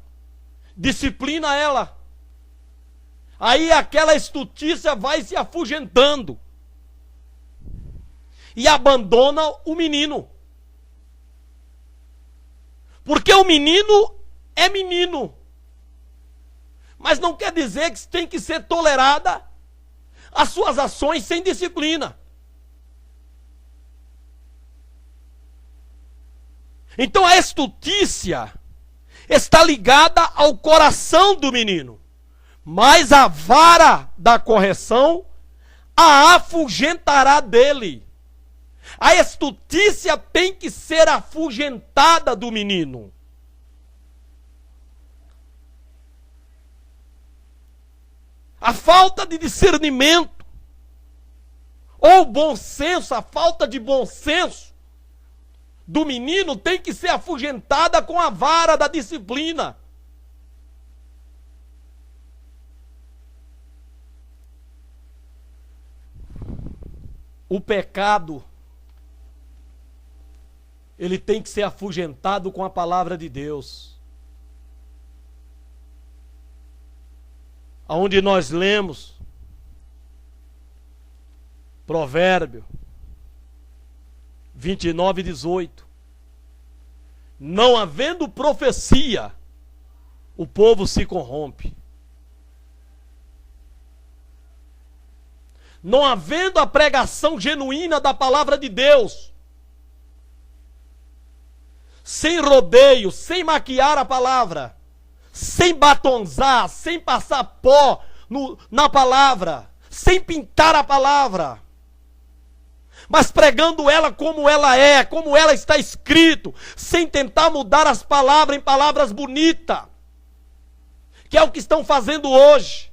disciplina ela. Aí aquela estultícia vai se afugentando e abandona o menino. Porque o menino é menino. Mas não quer dizer que tem que ser tolerada as suas ações sem disciplina. Então a estultícia está ligada ao coração do menino. Mas a vara da correção a afugentará dele. A estultícia tem que ser afugentada do menino. A falta de discernimento, ou bom senso, a falta de bom senso do menino tem que ser afugentada com a vara da disciplina. O pecado, ele tem que ser afugentado com a palavra de Deus. Onde nós lemos Provérbio 29:18. Não havendo profecia, o povo se corrompe. Não havendo a pregação genuína da palavra de Deus, sem rodeio, sem maquiar a palavra, sem batonzar, sem passar pó na palavra, sem pintar a palavra, mas pregando ela como ela é, como ela está escrito, sem tentar mudar as palavras em palavras bonitas, que é o que estão fazendo hoje.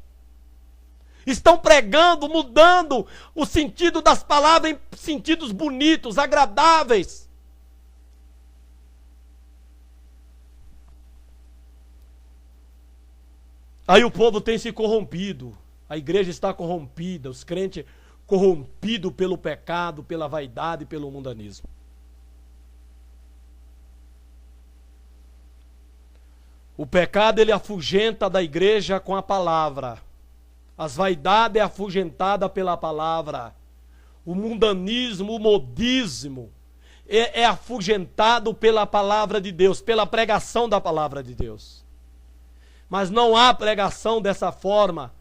Estão pregando, mudando o sentido das palavras em sentidos bonitos, agradáveis. Aí o povo tem se corrompido, a igreja está corrompida, os crentes corrompidos pelo pecado, pela vaidade e pelo mundanismo. O pecado ele afugenta da igreja com a palavra. As vaidades é afugentada pela palavra. O mundanismo, o modismo é afugentado pela palavra de Deus, pela pregação da palavra de Deus. Mas não há pregação dessa forma,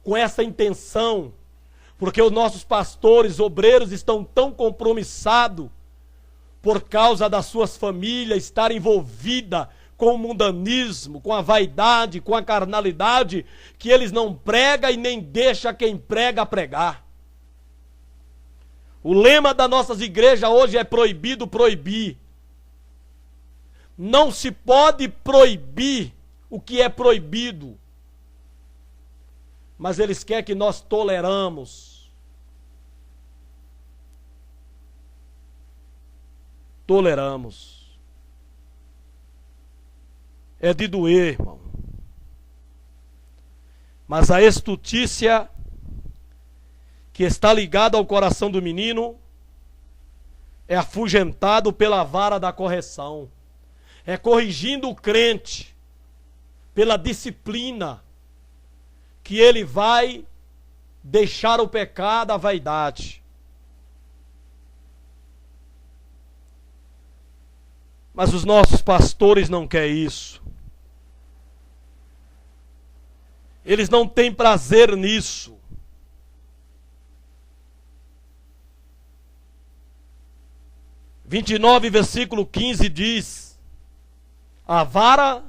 com essa intenção, porque os nossos pastores, obreiros estão tão compromissados por causa das suas famílias estarem envolvidas com o mundanismo, com a vaidade, com a carnalidade, que eles não pregam e nem deixam quem prega pregar. O lema das nossas igrejas hoje é proibido proibir. Não se pode proibir o que é proibido. Mas eles querem que nós toleramos. Toleramos. É de doer, irmão. Mas a estutícia que está ligada ao coração do menino é afugentado pela vara da correção. É corrigindo o crente pela disciplina que ele vai deixar o pecado, a vaidade. Mas os nossos pastores não querem isso. Eles não têm prazer nisso. (29) 29, versículo 15 diz: a vara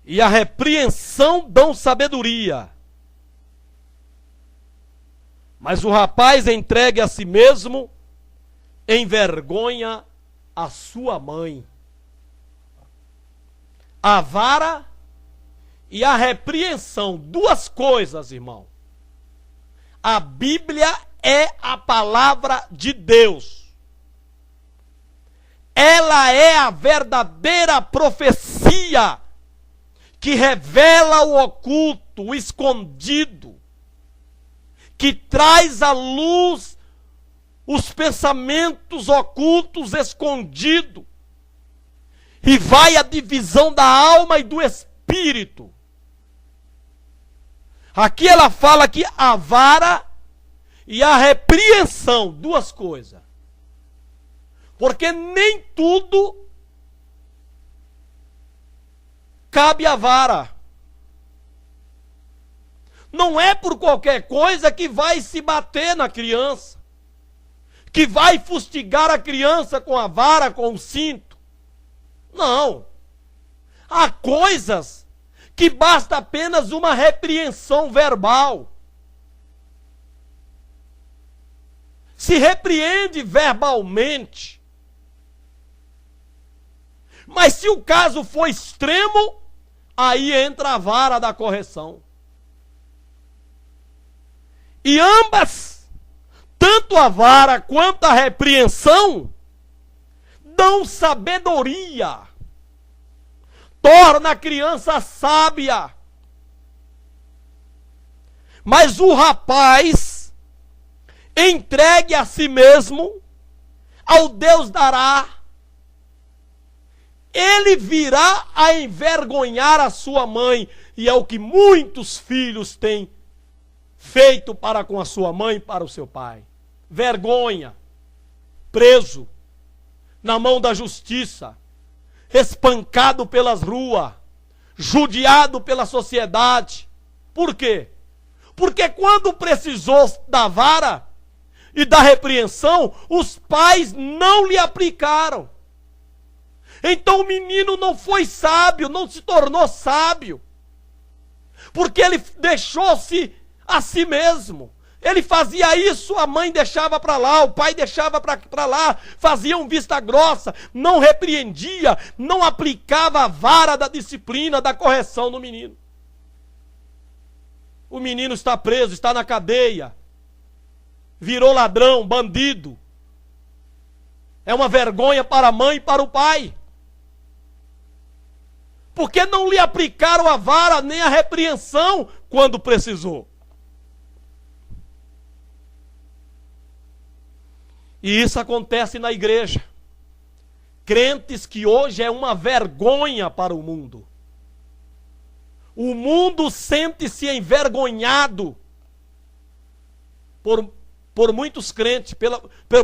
e a repreensão dão sabedoria, mas o rapaz entregue a si mesmo envergonha a sua mãe. A vara e a repreensão, duas coisas, irmão. A Bíblia é a palavra de Deus. Ela é a verdadeira profecia que revela o oculto, o escondido, que traz à luz os pensamentos ocultos, escondidos, e vai à divisão da alma e do espírito. Aqui ela fala que a vara e a repreensão, duas coisas. Porque nem tudo cabe a vara. Não é por qualquer coisa que vai se bater na criança, que vai fustigar a criança com a vara, com o cinto. Não. Há coisas que basta apenas uma repreensão verbal. Se repreende verbalmente. Mas se o caso for extremo, aí entra a vara da correção. E ambas, tanto a vara quanto a repreensão, dão sabedoria. Torna a criança sábia. Mas o rapaz, entregue a si mesmo, ao Deus dará, ele virá a envergonhar a sua mãe. E é o que muitos filhos têm feito para com a sua mãe e para o seu pai. Vergonha, preso, na mão da justiça, espancado pelas ruas, judiado pela sociedade. Por quê? Porque quando precisou da vara e da repreensão, os pais não lhe aplicaram. Então o menino não foi sábio, não se tornou sábio, porque ele deixou-se a si mesmo. Ele fazia isso, a mãe deixava para lá, o pai deixava para lá, faziam vista grossa, não repreendia, não aplicava a vara da disciplina, da correção no menino. O menino está preso, está na cadeia, virou ladrão, bandido. É uma vergonha para a mãe e para o pai. Porque não lhe aplicaram a vara nem a repreensão quando precisou. E isso acontece na igreja. Crentes que hoje é uma vergonha para o mundo. O mundo sente-se envergonhado por muitos crentes,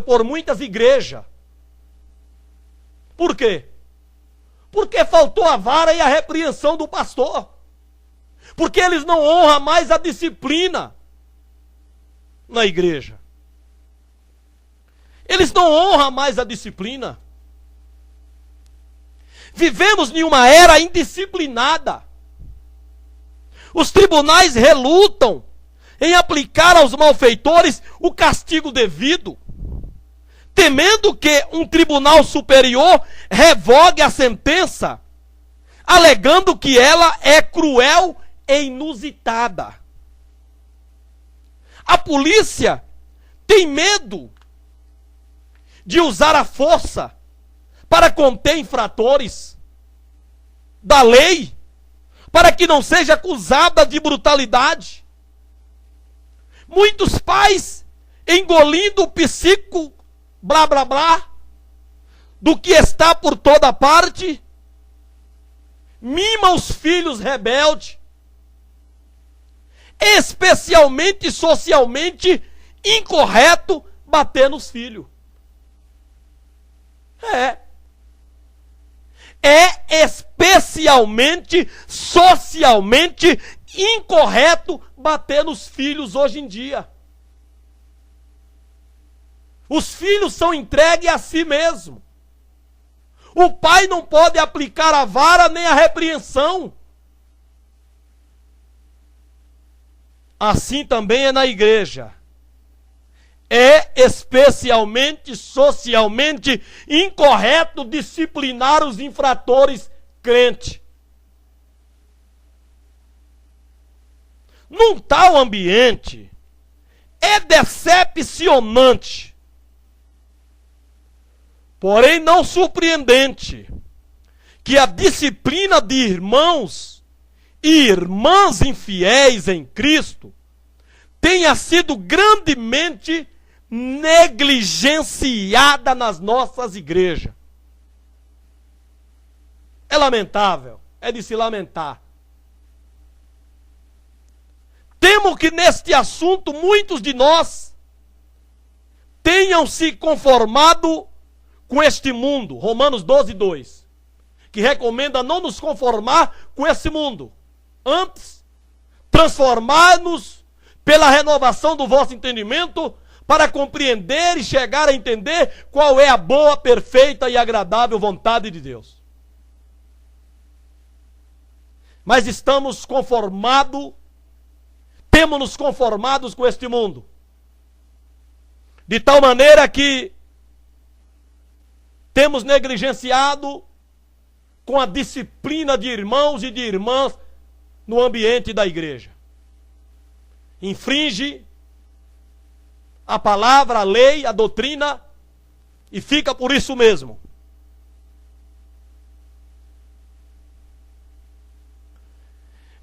por muitas igrejas. Por quê? Porque faltou a vara e a repreensão do pastor. Porque eles não honram mais a disciplina na igreja. Eles não honram mais a disciplina. Vivemos em uma era indisciplinada. Os tribunais relutam em aplicar aos malfeitores o castigo devido, temendo que um tribunal superior revogue a sentença, alegando que ela é cruel e inusitada. A polícia tem medo de usar a força para conter infratores da lei, para que não seja acusada de brutalidade. Muitos pais engolindo o psico blá blá blá do que está por toda parte, mima os filhos rebeldes, especialmente socialmente incorreto bater nos filhos. É especialmente socialmente incorreto bater nos filhos hoje em dia. Os filhos são entregues a si mesmo. O pai não pode aplicar a vara nem a repreensão. Assim também é na igreja. É especialmente socialmente incorreto disciplinar os infratores crentes. Num tal ambiente, é decepcionante, porém não surpreendente, que a disciplina de irmãos e irmãs infiéis em Cristo tenha sido grandemente negligenciada nas nossas igrejas. É lamentável, é de se lamentar. Temo que neste assunto muitos de nós tenham se conformado com este mundo. Romanos 12:2, que recomenda não nos conformar com esse mundo. Antes, transformar-nos pela renovação do vosso entendimento, para compreender e chegar a entender qual é a boa, perfeita e agradável vontade de Deus. Mas estamos conformados, temos-nos conformados com este mundo, de tal maneira que temos negligenciado com a disciplina de irmãos e de irmãs no ambiente da igreja. Infringe a palavra, a lei, a doutrina, e fica por isso mesmo.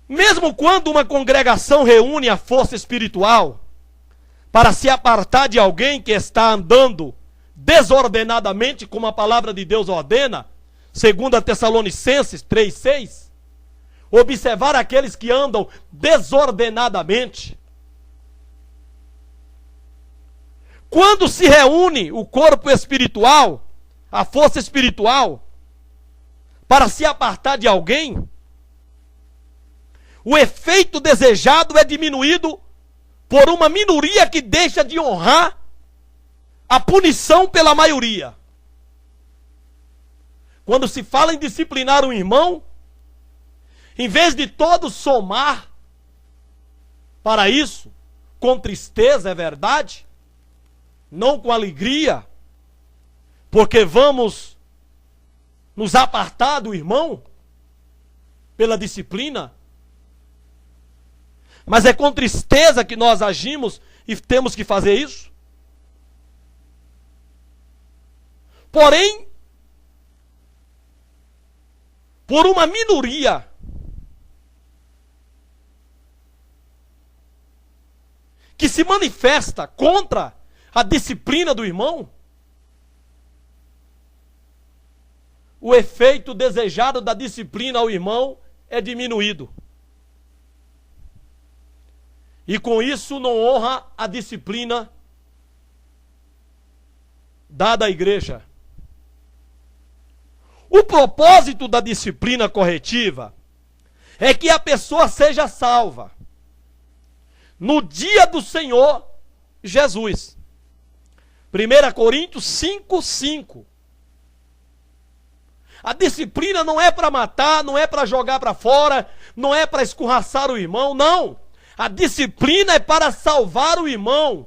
Mesmo quando uma congregação reúne a força espiritual para se apartar de alguém que está andando desordenadamente, como a palavra de Deus ordena, 2 Tessalonicenses 3:6, observar aqueles que andam desordenadamente, Quando se reúne o corpo espiritual, a força espiritual, para se apartar de alguém, o efeito desejado é diminuído por uma minoria que deixa de honrar a punição pela maioria. Quando se fala em disciplinar um irmão, em vez de todos somar para isso, com tristeza, é verdade, não com alegria, porque vamos nos apartar do irmão pela disciplina, mas é com tristeza que nós agimos e temos que fazer isso. Porém, por uma minoria que se manifesta contra a disciplina do irmão, o efeito desejado da disciplina ao irmão é diminuído. E com isso não honra a disciplina dada à igreja. O propósito da disciplina corretiva é que a pessoa seja salva no dia do Senhor Jesus. 1 Coríntios 5:5. A disciplina não é para matar, não é para jogar para fora, não é para escorraçar o irmão, não. A disciplina é para salvar o irmão.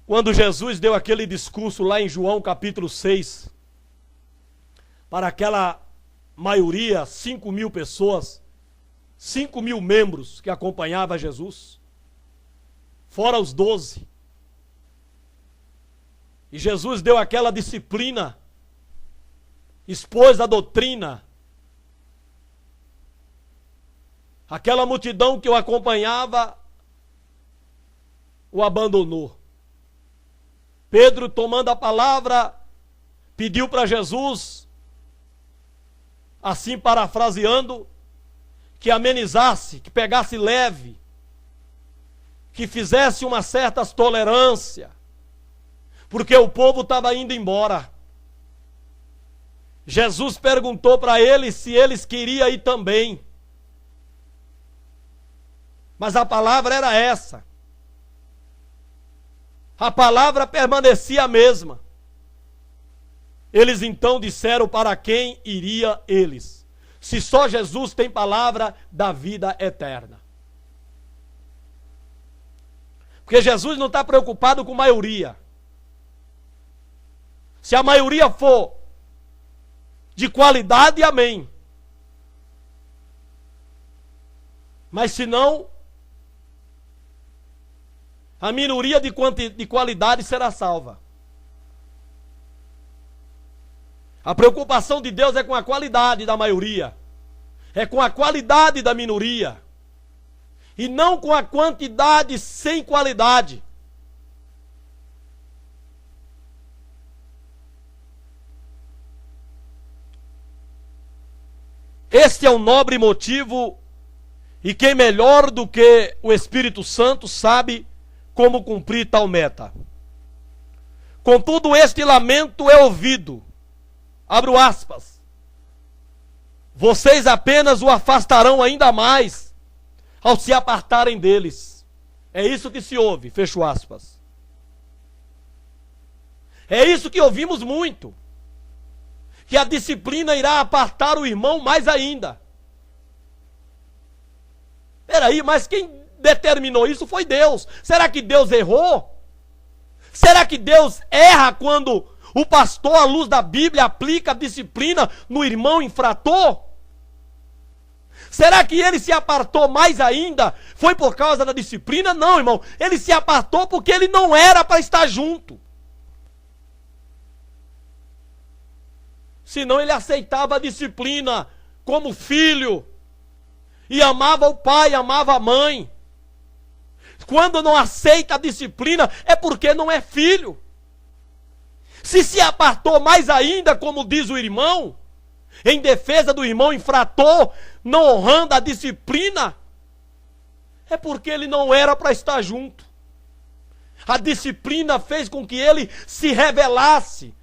Quando Jesus deu aquele discurso lá em João capítulo 6, para aquela maioria, 5.000 pessoas, 5.000 membros que acompanhavam Jesus, fora os 12. E Jesus deu aquela disciplina, expôs a doutrina. Aquela multidão que o acompanhava o abandonou. Pedro, tomando a palavra, pediu para Jesus, assim parafraseando, que amenizasse, que pegasse leve, que fizesse uma certa tolerância, porque o povo estava indo embora. Jesus perguntou para eles se eles queriam ir também. Mas a palavra era essa. A palavra permanecia a mesma. Eles então disseram para quem iria eles. Se só Jesus tem palavra da vida eterna. Porque Jesus não está preocupado com maioria. Se a maioria for de qualidade, amém. Mas se não, a minoria de qualidade será salva. A preocupação de Deus é com a qualidade da maioria. É com a qualidade da minoria. E não com a quantidade sem qualidade. Este é um nobre motivo, e quem melhor do que o Espírito Santo sabe como cumprir tal meta. Contudo, este lamento é ouvido. Abro aspas. Vocês apenas o afastarão ainda mais ao se apartarem deles. É isso que se ouve, fecho aspas. É isso que ouvimos muito. Que a disciplina irá apartar o irmão mais ainda. Peraí, mas quem determinou isso foi Deus. Será que Deus errou? Será que Deus erra quando o pastor, à luz da Bíblia, aplica a disciplina no irmão infrator? Será que ele se apartou mais ainda? Foi por causa da disciplina? Não, irmão. Ele se apartou porque ele não era para estar junto. Senão ele aceitava a disciplina como filho. E amava o pai, amava a mãe. Quando não aceita a disciplina, é porque não é filho. Se apartou mais ainda, como diz o irmão, em defesa do irmão infrator, não honrando a disciplina, É porque ele não era para estar junto. A disciplina fez com que ele se revelasse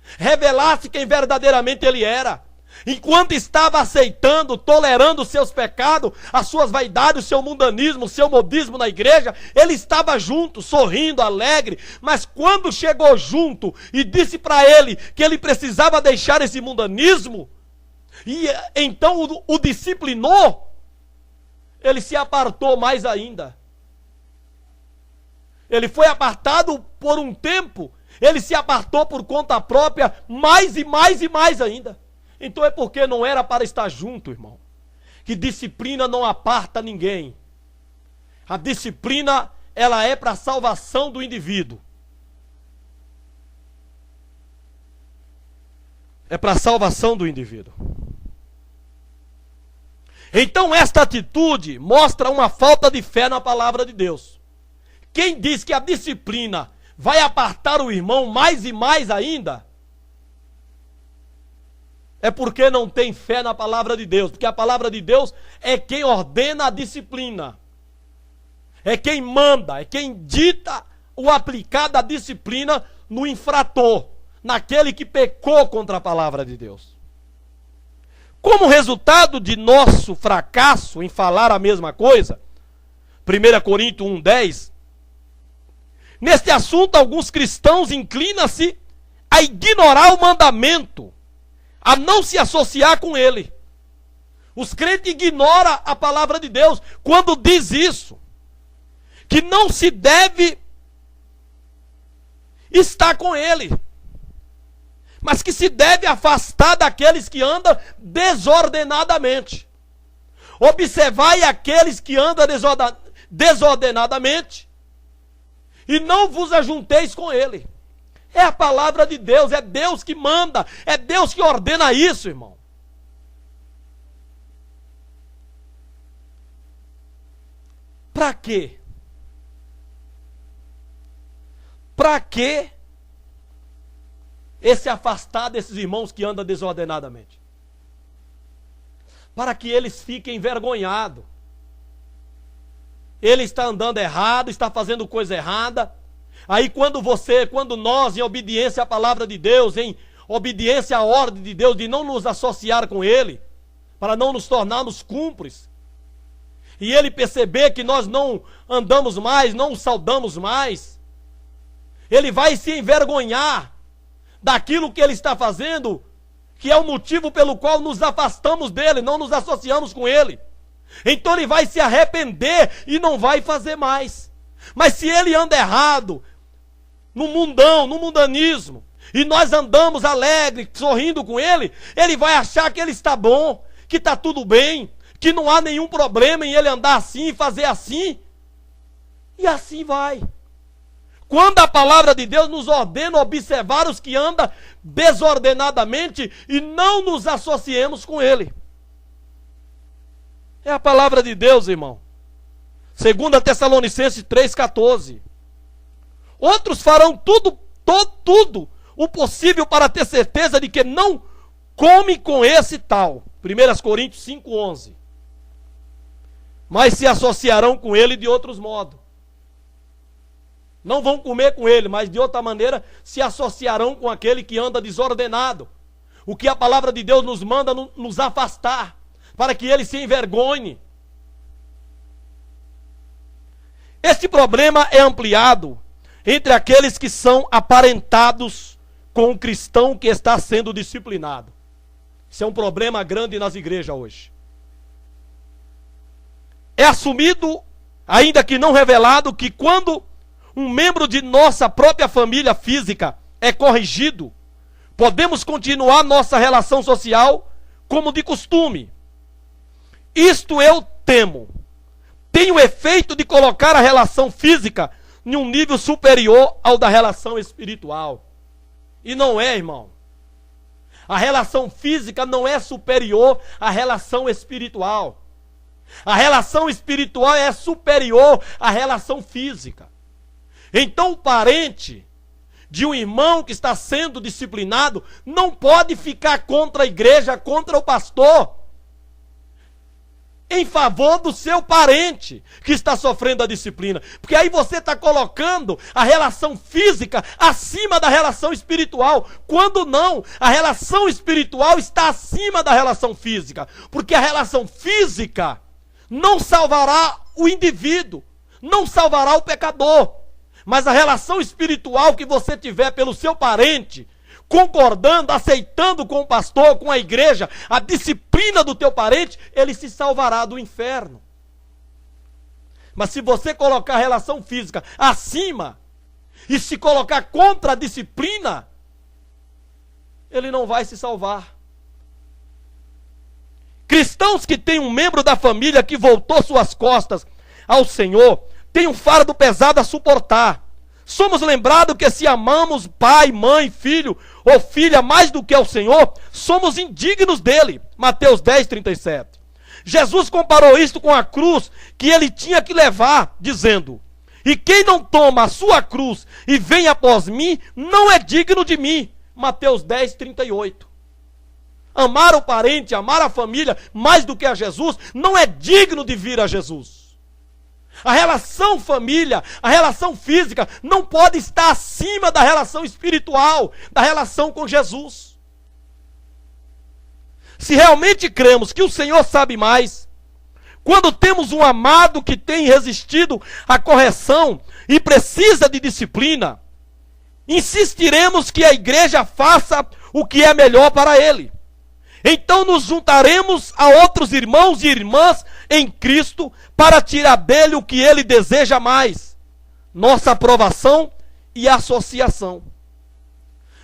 quem verdadeiramente ele era. Enquanto estava aceitando, tolerando os seus pecados, as suas vaidades, o seu mundanismo, o seu modismo na igreja, ele estava junto, sorrindo, alegre. Mas quando chegou junto e disse para ele que ele precisava deixar esse mundanismo, e então o disciplinou, ele se apartou mais ainda. Ele foi apartado por um tempo, ele se apartou por conta própria, mais e mais e mais ainda. Então é porque não era para estar junto, irmão. Que disciplina não aparta ninguém. A disciplina, ela é para a salvação do indivíduo. É para a salvação do indivíduo. Então esta atitude mostra uma falta de fé na palavra de Deus. Quem diz que a disciplina vai apartar o irmão mais e mais ainda, é porque não tem fé na palavra de Deus. Porque a palavra de Deus é quem ordena a disciplina. É quem manda, é quem dita o aplicar da disciplina no infrator, naquele que pecou contra a palavra de Deus. Como resultado de nosso fracasso em falar a mesma coisa, 1 Coríntios 1:10, neste assunto alguns cristãos inclinam-se a ignorar o mandamento, a não se associar com ele. Os crentes ignoram a palavra de Deus quando diz isso, que não se deve estar com ele, mas que se deve afastar daqueles que andam desordenadamente. Observai aqueles que andam desordenadamente e não vos ajunteis com ele. É a palavra de Deus, é Deus que manda, é Deus que ordena isso, irmão. Para quê? Para que esse afastar desses irmãos que andam desordenadamente? Para que eles fiquem envergonhados. Ele está andando errado, está fazendo coisa errada. Aí quando nós, em obediência à palavra de Deus, em obediência à ordem de Deus, de não nos associar com ele, para não nos tornarmos cúmplices, e ele perceber que nós não andamos mais, não o saudamos mais, ele vai se envergonhar daquilo que ele está fazendo, que é o motivo pelo qual nos afastamos dele, não nos associamos com ele. Então ele vai se arrepender e não vai fazer mais. Mas se ele anda errado, no mundão, no mundanismo, e nós andamos alegre, sorrindo com ele, ele vai achar que ele está bom, que está tudo bem, que não há nenhum problema em ele andar assim, fazer assim, e assim vai. Quando a palavra de Deus nos ordena observar os que andam desordenadamente e não nos associemos com ele. É a palavra de Deus, irmão. 2 Tessalonicenses 3,14. Outros farão tudo o possível para ter certeza de que não come com esse tal. 1 Coríntios 5,11. Mas se associarão com ele de outros modos. Não vão comer com ele, mas de outra maneira se associarão com aquele que anda desordenado. O que a palavra de Deus nos manda nos afastar, para que ele se envergonhe. Este problema é ampliado entre aqueles que são aparentados com o cristão que está sendo disciplinado. Isso é um problema grande nas igrejas hoje. É assumido, ainda que não revelado, que quando um membro de nossa própria família física é corrigido, podemos continuar nossa relação social como de costume. Isto eu temo. Tem o efeito de colocar a relação física em um nível superior ao da relação espiritual. E não é, irmão. A relação física não é superior à relação espiritual. A relação espiritual é superior à relação física. Então o parente de um irmão que está sendo disciplinado não pode ficar contra a igreja, contra o pastor. em favor do seu parente que está sofrendo a disciplina. Porque aí você está colocando a relação física acima da relação espiritual. Quando não, a relação espiritual está acima da relação física. Porque a relação física não salvará o indivíduo, não salvará o pecador. Mas a relação espiritual que você tiver pelo seu parente, concordando, aceitando com o pastor, com a igreja, a disciplina do teu parente, ele se salvará do inferno. Mas se você colocar a relação física acima e se colocar contra a disciplina, ele não vai se salvar. Cristãos que têm um membro da família que voltou suas costas ao Senhor, têm um fardo pesado a suportar. Somos lembrados que se amamos pai, mãe, filho ou filha mais do que ao Senhor, somos indignos dele. Mateus 10, 37. Jesus comparou isto com a cruz que ele tinha que levar, dizendo: e quem não toma a sua cruz e vem após mim, não é digno de mim. Mateus 10, 38. Amar o parente, amar a família mais do que a Jesus, não é digno de vir a Jesus. A relação família, a relação física, não pode estar acima da relação espiritual, da relação com Jesus. Se realmente cremos que o Senhor sabe mais, quando temos um amado que tem resistido à correção e precisa de disciplina, insistiremos que a igreja faça o que é melhor para ele. Então nos juntaremos a outros irmãos e irmãs em Cristo para tirar dele o que ele deseja mais: nossa aprovação e associação.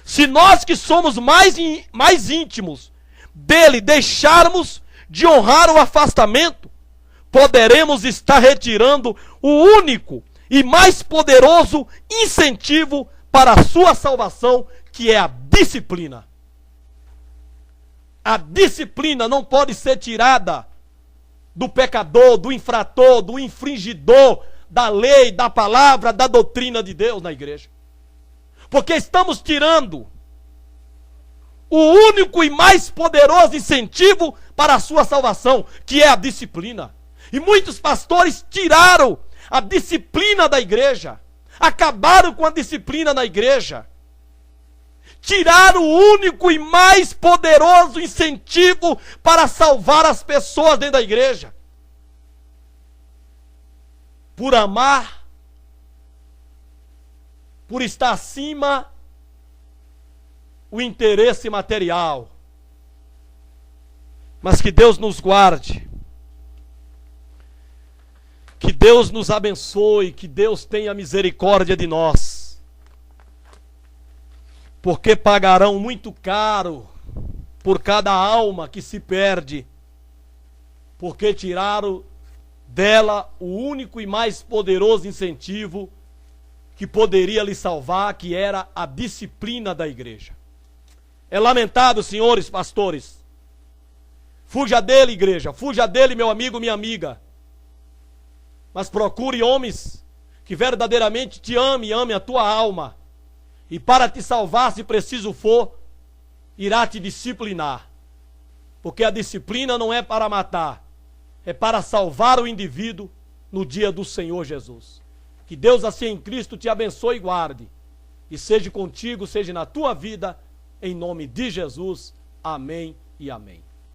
Se nós que somos mais íntimos dele deixarmos de honrar o afastamento, poderemos estar retirando o único e mais poderoso incentivo para a sua salvação, que é a disciplina. A disciplina não pode ser tirada do pecador, do infrator, do infringidor da lei, da palavra, da doutrina de Deus na igreja. Porque estamos tirando o único e mais poderoso incentivo para a sua salvação, que é a disciplina. E muitos pastores tiraram a disciplina da igreja, acabaram com a disciplina na igreja. Tiraram o único e mais poderoso incentivo para salvar as pessoas dentro da igreja. Por amar, por estar acima o interesse material. Mas que Deus nos guarde. Que Deus nos abençoe, que Deus tenha misericórdia de nós. Porque pagarão muito caro por cada alma que se perde, porque tiraram dela o único e mais poderoso incentivo que poderia lhe salvar, que era a disciplina da igreja. É lamentável, senhores pastores. Fuja dele, igreja, fuja dele, meu amigo, minha amiga. Mas procure homens que verdadeiramente te amem e amem a tua alma. E para te salvar, se preciso for, irá te disciplinar. Porque a disciplina não é para matar, é para salvar o indivíduo no dia do Senhor Jesus. Que Deus assim em Cristo te abençoe e guarde. E seja contigo, seja na tua vida, em nome de Jesus. Amém e amém.